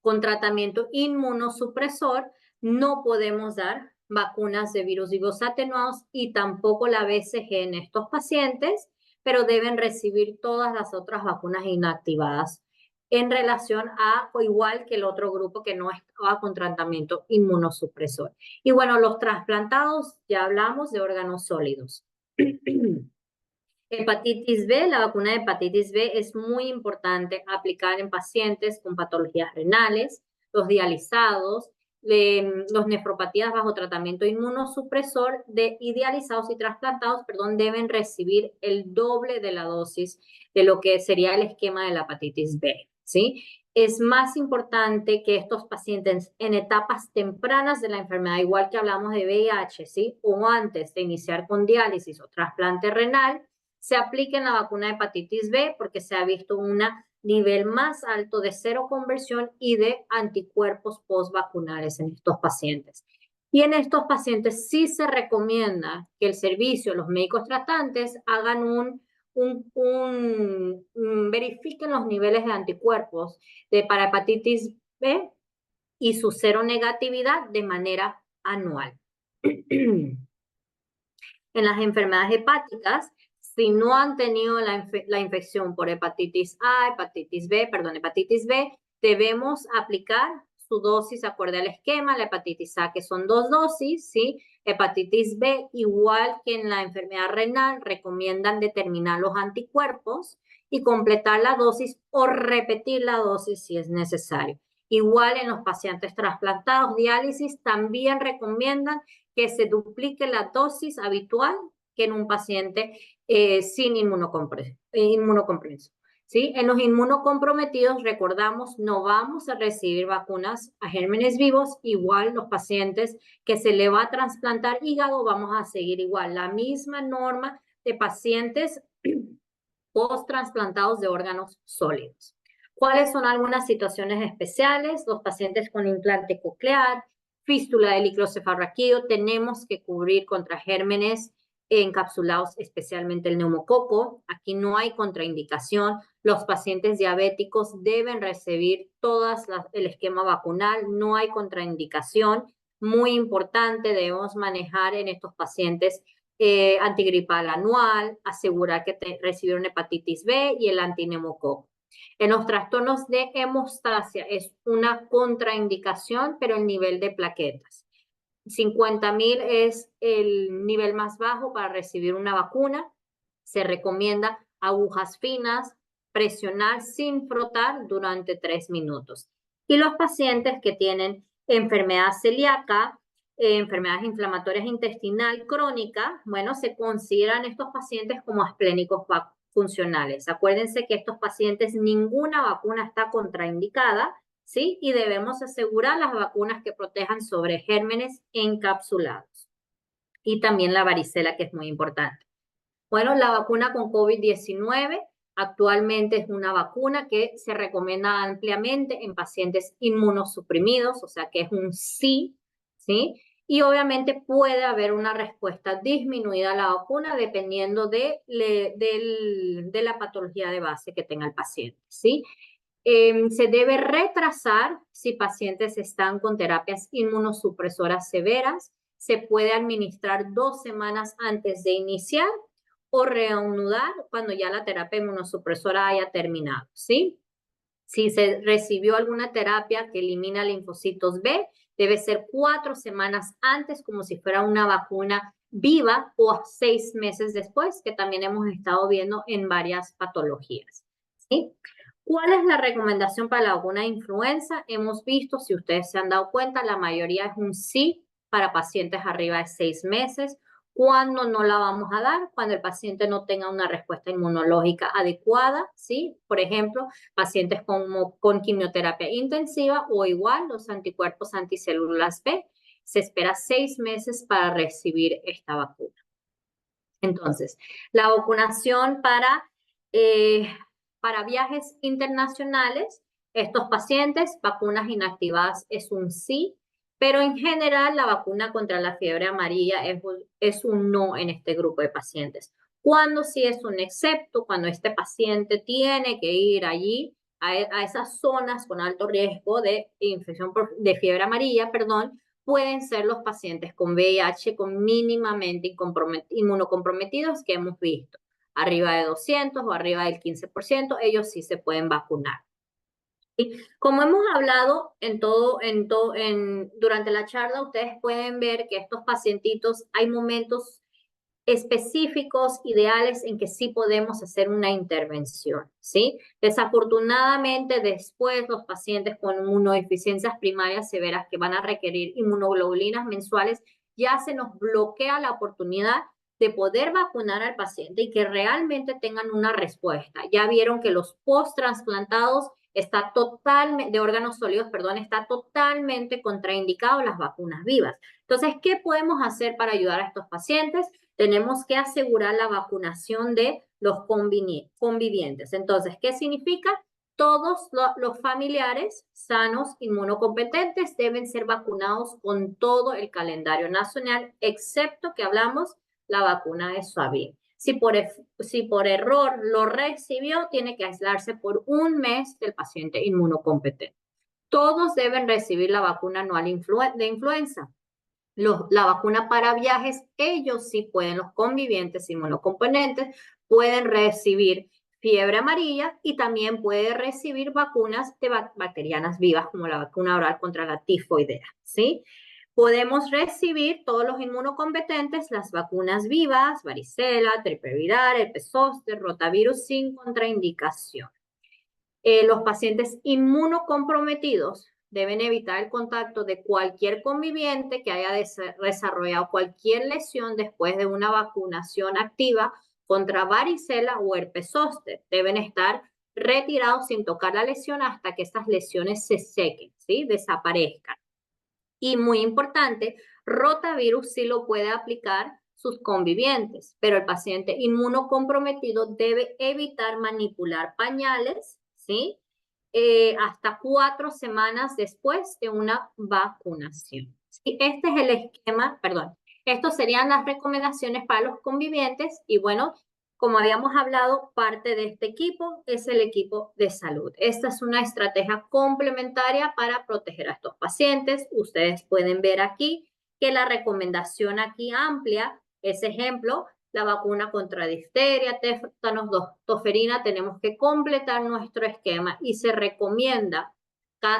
con tratamiento inmunosupresor, no podemos dar vacunas de virus vivos atenuados y tampoco la BCG en estos pacientes, pero deben recibir todas las otras vacunas inactivadas en relación a, o igual que el otro grupo que no estaba con tratamiento inmunosupresor. Y bueno, los trasplantados, ya hablamos de órganos sólidos. Hepatitis B, la vacuna de hepatitis B es muy importante aplicar en pacientes con patologías renales, los dializados, los nefropatías bajo tratamiento inmunosupresor y dializados y trasplantados, deben recibir el doble de la dosis de lo que sería el esquema de la hepatitis B, ¿sí? Es más importante que estos pacientes en etapas tempranas de la enfermedad, igual que hablamos de VIH, ¿sí? O antes de iniciar con diálisis o trasplante renal, se apliquen la vacuna de hepatitis B porque se ha visto un nivel más alto de seroconversión y de anticuerpos postvacunales en estos pacientes. Y en estos pacientes sí se recomienda que el servicio, los médicos tratantes, hagan verifiquen los niveles de anticuerpos para hepatitis B y su seronegatividad de manera anual. En las enfermedades hepáticas, si no han tenido la infección por hepatitis A, hepatitis B, debemos aplicar su dosis acorde al esquema. La hepatitis A, que son 2 dosis, ¿sí? Hepatitis B, igual que en la enfermedad renal, recomiendan determinar los anticuerpos y completar la dosis o repetir la dosis si es necesario. Igual en los pacientes trasplantados, diálisis, también recomiendan que se duplique la dosis habitual que en un paciente sin inmunocompromiso. ¿Sí? En los inmunocomprometidos, recordamos, no vamos a recibir vacunas a gérmenes vivos. Igual los pacientes que se le va a trasplantar hígado, vamos a seguir igual la misma norma de pacientes post-trasplantados de órganos sólidos. ¿Cuáles son algunas situaciones especiales? Los pacientes con implante coclear, fístula del líquido cefalorraquídeo, tenemos que cubrir contra gérmenes encapsulados, especialmente el neumococo. Aquí no hay contraindicación. Los pacientes diabéticos deben recibir el esquema vacunal, no hay contraindicación. Muy importante, debemos manejar en estos pacientes antigripal anual, asegurar que recibieron hepatitis B y el antinemococo. En los trastornos de hemostasia es una contraindicación, pero el nivel de plaquetas. 50.000 es el nivel más bajo para recibir una vacuna. Se recomienda agujas finas, presionar sin frotar durante 3 minutos. Y los pacientes que tienen enfermedad celíaca, enfermedades inflamatorias intestinal crónica, bueno, se consideran estos pacientes como esplénicos funcionales. Acuérdense que estos pacientes ninguna vacuna está contraindicada, ¿sí? Y debemos asegurar las vacunas que protejan sobre gérmenes encapsulados. Y también la varicela, que es muy importante. Bueno, la vacuna con COVID-19 actualmente es una vacuna que se recomienda ampliamente en pacientes inmunosuprimidos, o sea que es un sí, ¿sí? Y obviamente puede haber una respuesta disminuida a la vacuna dependiendo de la patología de base que tenga el paciente, ¿sí? Se debe retrasar si pacientes están con terapias inmunosupresoras severas. Se puede administrar 2 semanas antes de iniciar o reanudar cuando ya la terapia inmunosupresora haya terminado, ¿sí? Si se recibió alguna terapia que elimina linfocitos B, debe ser 4 semanas antes, como si fuera una vacuna viva, o 6 meses después, que también hemos estado viendo en varias patologías, ¿sí? ¿Cuál es la recomendación para la vacuna de influenza? Hemos visto, si ustedes se han dado cuenta, la mayoría es un sí para pacientes arriba de 6 meses. ¿Cuándo no la vamos a dar? Cuando el paciente no tenga una respuesta inmunológica adecuada, ¿sí? Por ejemplo, pacientes con quimioterapia intensiva o igual los anticuerpos anticélulas B. Se espera 6 meses para recibir esta vacuna. Entonces, la vacunación para viajes internacionales, estos pacientes, vacunas inactivadas es un sí, pero en general la vacuna contra la fiebre amarilla es un no en este grupo de pacientes. Cuando sí es un excepto, cuando este paciente tiene que ir allí a esas zonas con alto riesgo de infección de fiebre amarilla, pueden ser los pacientes con VIH con mínimamente inmunocomprometidos que hemos visto. Arriba de 200 o arriba del 15%, ellos sí se pueden vacunar. Y como hemos hablado durante la charla, ustedes pueden ver que estos pacientitos hay momentos específicos, ideales, en que sí podemos hacer una intervención, ¿sí? Desafortunadamente, después los pacientes con inmunodeficiencias primarias severas que van a requerir inmunoglobulinas mensuales, ya se nos bloquea la oportunidad de poder vacunar al paciente y que realmente tengan una respuesta. Ya vieron que los post-trasplantados de órganos sólidos, está totalmente contraindicado las vacunas vivas. Entonces, ¿qué podemos hacer para ayudar a estos pacientes? Tenemos que asegurar la vacunación de los convivientes. Entonces, ¿qué significa? Todos los familiares sanos, inmunocompetentes, deben ser vacunados con todo el calendario nacional, excepto que hablamos la vacuna de Suavin. Si por error lo recibió, tiene que aislarse por 1 mes del paciente inmunocompetente. todos deben recibir la vacuna anual de influenza. La vacuna para viajes, ellos sí pueden, los convivientes inmunocomponentes pueden recibir fiebre amarilla y también puede recibir vacunas de bacterianas vivas como la vacuna oral contra la tifoidea, ¿sí? Podemos recibir todos los inmunocompetentes las vacunas vivas, varicela, triple viral, herpes zóster, rotavirus sin contraindicación. Los pacientes inmunocomprometidos deben evitar el contacto de cualquier conviviente que haya desarrollado cualquier lesión después de una vacunación activa contra varicela o herpes zóster. Deben estar retirados sin tocar la lesión hasta que estas lesiones se sequen, ¿sí? Desaparezcan. Y muy importante, rotavirus sí lo puede aplicar sus convivientes, pero el paciente inmunocomprometido debe evitar manipular pañales, ¿sí? Hasta 4 semanas después de una vacunación. ¿Sí? Este es el esquema, perdón, estos serían las recomendaciones para los convivientes y bueno, como habíamos hablado, parte de este equipo es el equipo de salud. Esta es una estrategia complementaria para proteger a estos pacientes. Ustedes pueden ver aquí que la recomendación aquí amplia, ese ejemplo, la vacuna contra difteria, tétanos, toferina, tenemos que completar nuestro esquema y se recomienda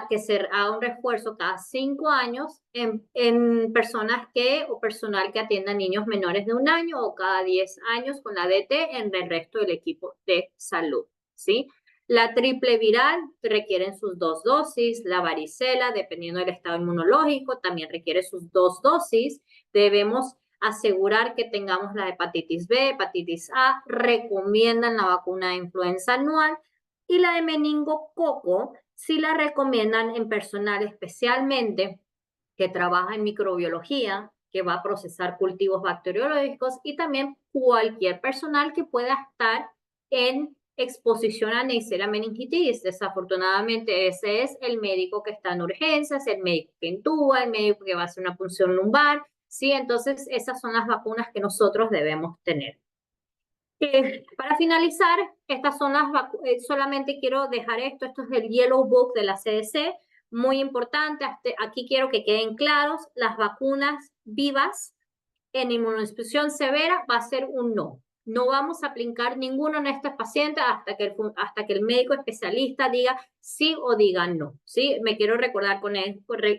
que se haga un refuerzo cada 5 años en personas o personal que atienda niños menores de 1 año o cada 10 años con la DT en el resto del equipo de salud, ¿sí? La triple viral requieren sus 2 dosis, la varicela, dependiendo del estado inmunológico, también requiere sus 2 dosis. Debemos asegurar que tengamos la hepatitis B, hepatitis A, recomiendan la vacuna de influenza anual y la de meningococo sí la recomiendan en personal especialmente que trabaja en microbiología, que va a procesar cultivos bacteriológicos y también cualquier personal que pueda estar en exposición a Neisseria meningitis. Desafortunadamente ese es el médico que está en urgencias, el médico que intuba, el médico que va a hacer una punción lumbar, ¿sí? Entonces esas son las vacunas que nosotros debemos tener. Para finalizar, estas son las solamente quiero dejar esto es el Yellow Book de la CDC, muy importante, aquí quiero que queden claros, las vacunas vivas en inmunodepresión severa va a ser un no. No vamos a aplicar ninguno en estos pacientes hasta que el médico especialista diga sí o diga no, ¿sí? Me quiero recordar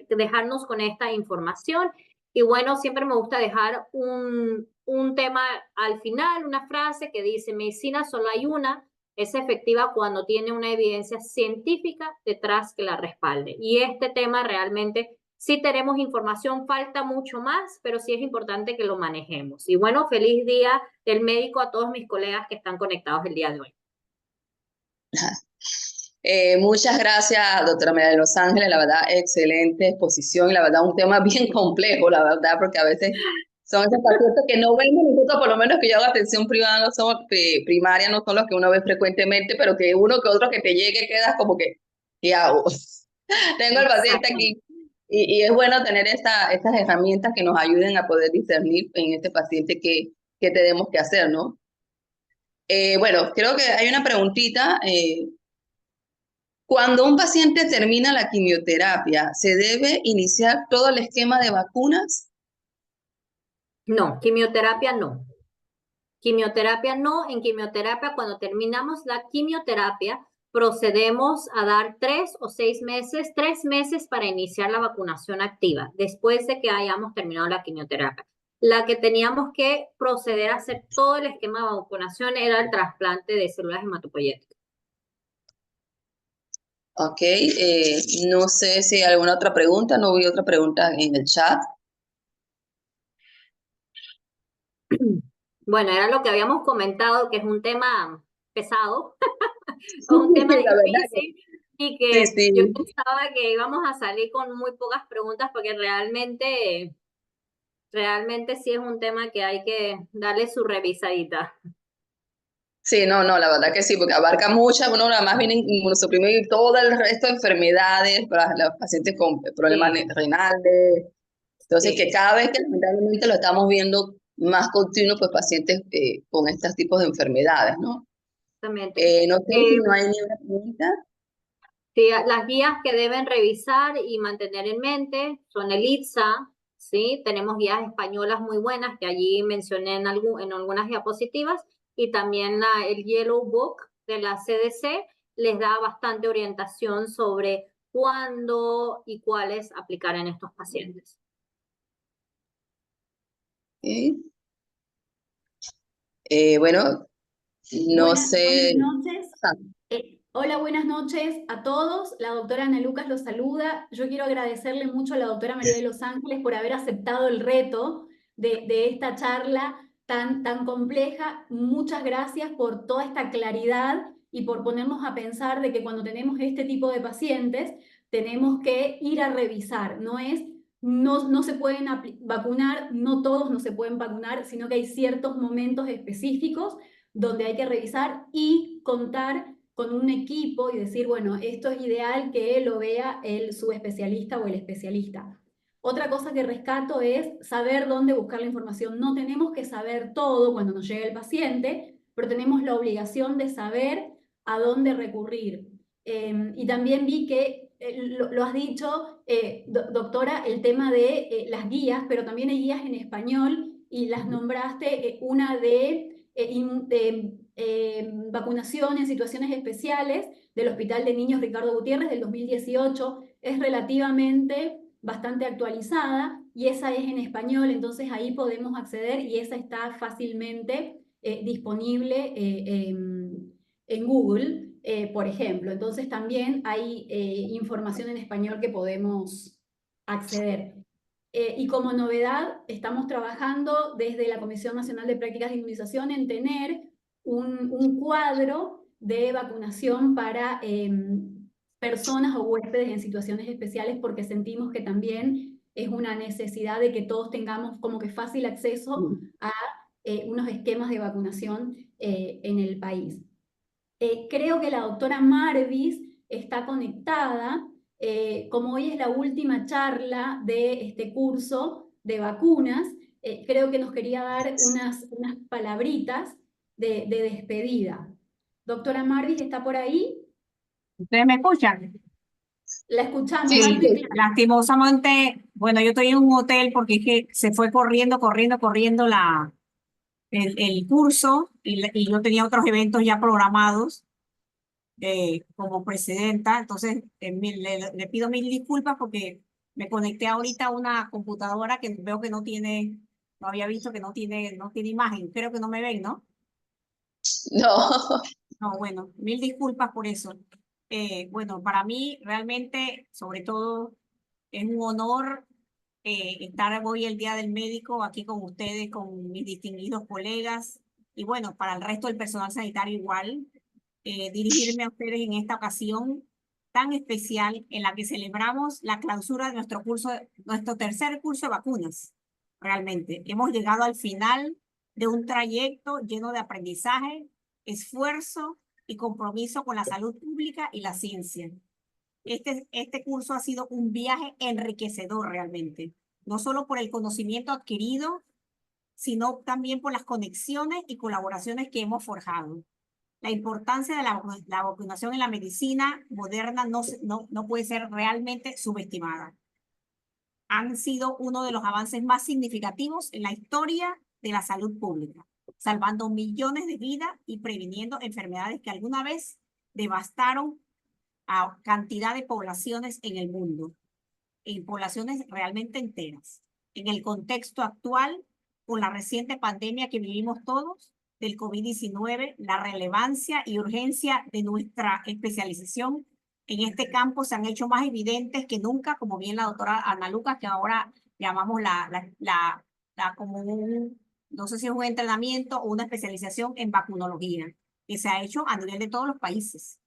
dejarnos con esta información. Y bueno, siempre me gusta dejar un tema al final, una frase que dice, medicina solo hay una, es efectiva cuando tiene una evidencia científica detrás que la respalde. Y este tema realmente, sí tenemos información, falta mucho más, pero sí es importante que lo manejemos. Y bueno, feliz día del médico a todos mis colegas que están conectados el día de hoy. Muchas gracias, doctora María de Los Ángeles, la verdad, excelente exposición y la verdad un tema bien complejo, la verdad, porque a veces son esos pacientes que no vemos nosotros, por lo menos que yo hago atención privada, no son, primaria, no son los que uno ve frecuentemente, pero que uno que otro que te llegue quedas como que, ¿qué hago? Tengo al paciente aquí y es bueno tener estas herramientas que nos ayuden a poder discernir en este paciente qué tenemos que hacer, ¿no? Bueno, creo que hay una preguntita. Cuando un paciente termina la quimioterapia, ¿se debe iniciar todo el esquema de vacunas? No, quimioterapia no. Quimioterapia no. En quimioterapia, cuando terminamos la quimioterapia, procedemos a dar 3 o 6 meses, 3 meses para iniciar la vacunación activa, después de que hayamos terminado la quimioterapia. La que teníamos que proceder a hacer todo el esquema de vacunación era el trasplante de células hematopoyéticas. Ok, no sé si hay alguna otra pregunta, no vi otra pregunta en el chat. Bueno, era lo que habíamos comentado, que es un tema pesado, es un tema La verdad difícil y que que sí, yo sí. pensaba que íbamos a salir con muy pocas preguntas porque realmente sí es un tema que hay que darle su revisadita. Sí, no, la verdad que sí, porque abarca muchas, uno nada más viene inmunosuprimir y todo el resto de enfermedades para los pacientes con problemas Sí, renales. Entonces, que sí, cada vez que lamentablemente lo estamos viendo más continuo, pues pacientes con estos tipos de enfermedades, ¿no? exactamente. No sé si no hay ni una pregunta. Sí, las guías que deben revisar y mantener en mente son el ITSA, ¿sí? Tenemos guías españolas muy buenas que allí mencioné en algunas diapositivas, y también el Yellow Book de la CDC les da bastante orientación sobre cuándo y cuáles aplicar en estos pacientes. ¿Sí? Bueno, no Buenas sé. noches. Ah, Hola, buenas noches a todos. La doctora Ana Lucas los saluda. Yo quiero agradecerle mucho a la doctora María de los Ángeles por haber aceptado el reto de esta charla tan compleja. Muchas gracias por toda esta claridad y por ponernos a pensar de que cuando tenemos este tipo de pacientes tenemos que ir a revisar. No se pueden vacunar, no todos no se pueden vacunar, sino que hay ciertos momentos específicos donde hay que revisar y contar con un equipo y decir, bueno, esto es ideal que lo vea el subespecialista o el especialista. Otra cosa que rescato es saber dónde buscar la información. No tenemos que saber todo cuando nos llega el paciente, pero tenemos la obligación de saber a dónde recurrir. Y también vi que lo has dicho, doctora, el tema de las guías, pero también hay guías en español y las nombraste, una de vacunación en situaciones especiales del Hospital de Niños Ricardo Gutiérrez del 2018. Es relativamente bastante actualizada y esa es en español, entonces ahí podemos acceder y esa está fácilmente disponible en Google, por ejemplo. Entonces también hay información en español que podemos acceder. Y como novedad, estamos trabajando desde la Comisión Nacional de Prácticas de Inmunización en tener un cuadro de vacunación para personas o huéspedes en situaciones especiales, porque sentimos que también es una necesidad de que todos tengamos como que fácil acceso a unos esquemas de vacunación en el país. Creo que la doctora Marvis está conectada. Como hoy es la última charla de este curso de vacunas, creo que nos quería dar unas palabritas de despedida. Doctora Marvis, ¿está por ahí? ¿Ustedes me escuchan? La escuchamos sí, alto y Sí, claro. lastimosamente, bueno, yo estoy en un hotel porque es que se fue corriendo el curso y yo tenía otros eventos ya programados como presidenta. Entonces, le pido mil disculpas porque me conecté ahorita a una computadora que veo que no había visto que no tiene imagen. Creo que no me ven, ¿no? no. No, bueno, mil disculpas por eso. Bueno, para mí realmente, sobre todo, es un honor estar hoy el Día del Médico aquí con ustedes, con mis distinguidos colegas y bueno, para el resto del personal sanitario igual, dirigirme a ustedes en esta ocasión tan especial en la que celebramos la clausura de nuestro tercer curso de vacunas. Realmente, hemos llegado al final de un trayecto lleno de aprendizaje, esfuerzo y compromiso con la salud pública y la ciencia. Este curso ha sido un viaje enriquecedor realmente, no solo por el conocimiento adquirido, sino también por las conexiones y colaboraciones que hemos forjado. La importancia de la vacunación en la medicina moderna no puede ser realmente subestimada. Han sido uno de los avances más significativos en la historia de la salud pública, salvando millones de vidas y previniendo enfermedades que alguna vez devastaron a cantidad de poblaciones en el mundo, en poblaciones realmente enteras. En el contexto actual, con la reciente pandemia que vivimos todos del COVID-19, la relevancia y urgencia de nuestra especialización en este campo se han hecho más evidentes que nunca, como bien la doctora Ana Lucas, que ahora llamamos como no sé si es un entrenamiento o una especialización en vacunología, que se ha hecho a nivel de todos los países.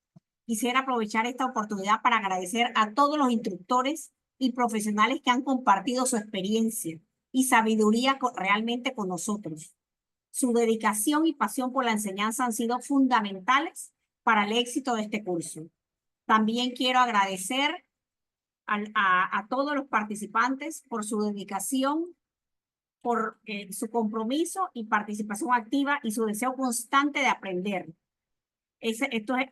Quisiera aprovechar esta oportunidad para agradecer a todos los instructores y profesionales que han compartido su experiencia y sabiduría realmente con nosotros. Su dedicación y pasión por la enseñanza han sido fundamentales para el éxito de este curso. También quiero agradecer a todos los participantes por su dedicación, por su compromiso y participación activa y su deseo constante de aprender.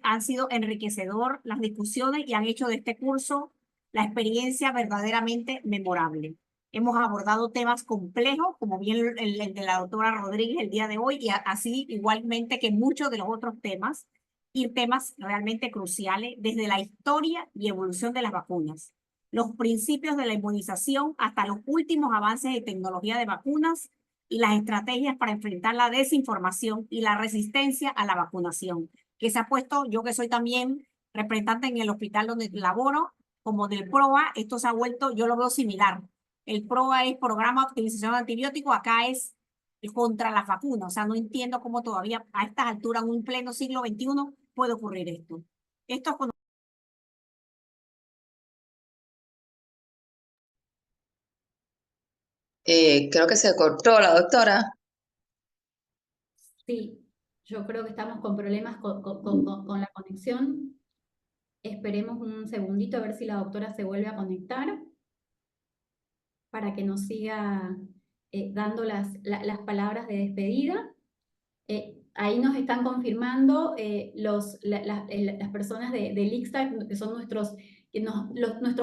Han sido enriquecedor las discusiones y han hecho de este curso la experiencia verdaderamente memorable. Hemos abordado temas complejos, como bien el de la doctora Rodríguez el día de hoy, y así igualmente que muchos de los otros temas, y temas realmente cruciales desde la historia y evolución de las vacunas, los principios de la inmunización hasta los últimos avances de tecnología de vacunas y las estrategias para enfrentar la desinformación y la resistencia a la vacunación, que se ha puesto, yo que soy también representante en el hospital donde laboro, como del PROA, esto se ha vuelto, yo lo veo similar. El PROA es Programa de Optimización de Antibióticos, acá es contra las vacunas. O sea, no entiendo cómo todavía a estas alturas, en un pleno siglo XXI, puede ocurrir esto. Esto es Creo que se cortó la doctora. Sí, yo creo que estamos con problemas con la conexión. Esperemos un segundito a ver si la doctora se vuelve a conectar para que nos siga dando las palabras de despedida. Ahí nos están confirmando las personas del ICSTAC, que son nuestros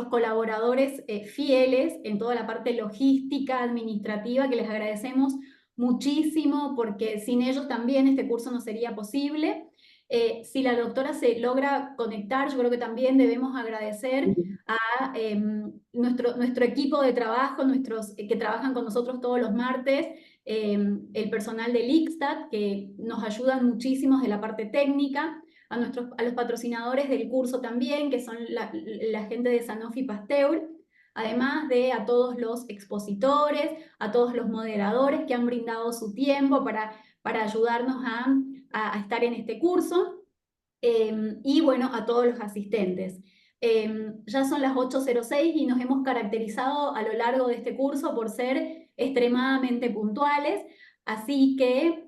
colaboradores fieles en toda la parte logística, administrativa, que les agradecemos muchísimo, porque sin ellos también este curso no sería posible. Si la doctora se logra conectar, yo creo que también debemos agradecer a nuestro equipo de trabajo, que trabajan con nosotros todos los martes, el personal del ICSTAT, que nos ayudan muchísimo de la parte técnica, a los patrocinadores del curso también, que son la gente de Sanofi Pasteur, además de a todos los expositores, a todos los moderadores que han brindado su tiempo para ayudarnos a estar en este curso, y bueno, a todos los asistentes. Ya son las 8:06 y nos hemos caracterizado a lo largo de este curso por ser extremadamente puntuales, así que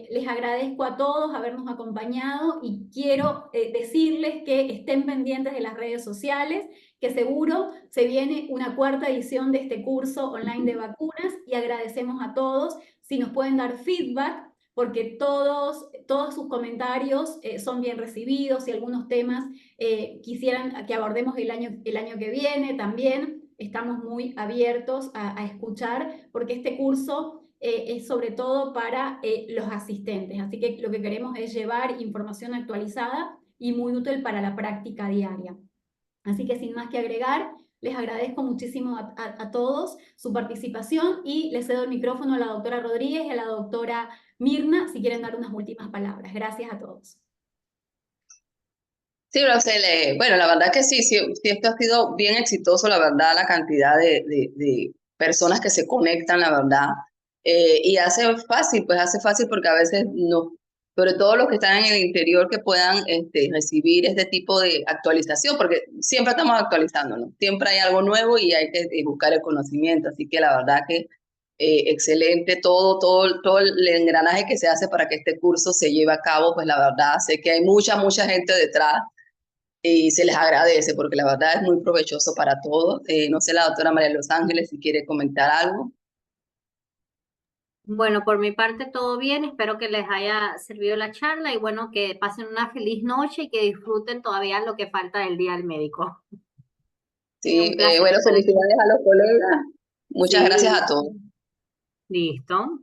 les agradezco a todos habernos acompañado y quiero decirles que estén pendientes de las redes sociales, que seguro se viene una cuarta edición de este curso online de vacunas, y agradecemos a todos si nos pueden dar feedback, porque todos sus comentarios son bien recibidos, y algunos temas quisieran que abordemos el año que viene también. Estamos muy abiertos a escuchar, porque este curso es sobre todo para los asistentes, así que lo que queremos es llevar información actualizada y muy útil para la práctica diaria. Así que sin más que agregar, les agradezco muchísimo a todos su participación, y les cedo el micrófono a la doctora Rodríguez y a la doctora Mirna si quieren dar unas últimas palabras. Gracias a todos. Sí, Rosel, bueno, la verdad que sí, esto ha sido bien exitoso, la verdad, la cantidad de personas que se conectan, la verdad, y hace fácil porque a veces no, sobre todo los que están en el interior, que puedan recibir este tipo de actualización, porque siempre estamos actualizándonos, siempre hay algo nuevo y hay que buscar el conocimiento, así que la verdad que excelente todo el engranaje que se hace para que este curso se lleve a cabo, pues la verdad, sé que hay mucha gente detrás, y se les agradece porque la verdad es muy provechoso para todos. No sé, la doctora María de los Ángeles, si quiere comentar algo. Bueno, por mi parte todo bien, espero que les haya servido la charla y bueno, que pasen una feliz noche y que disfruten todavía lo que falta del Día del Médico. Sí, Un placer bueno, estar aquí. felicidades a los colegas. Muchas Sí, gracias a todos. listo.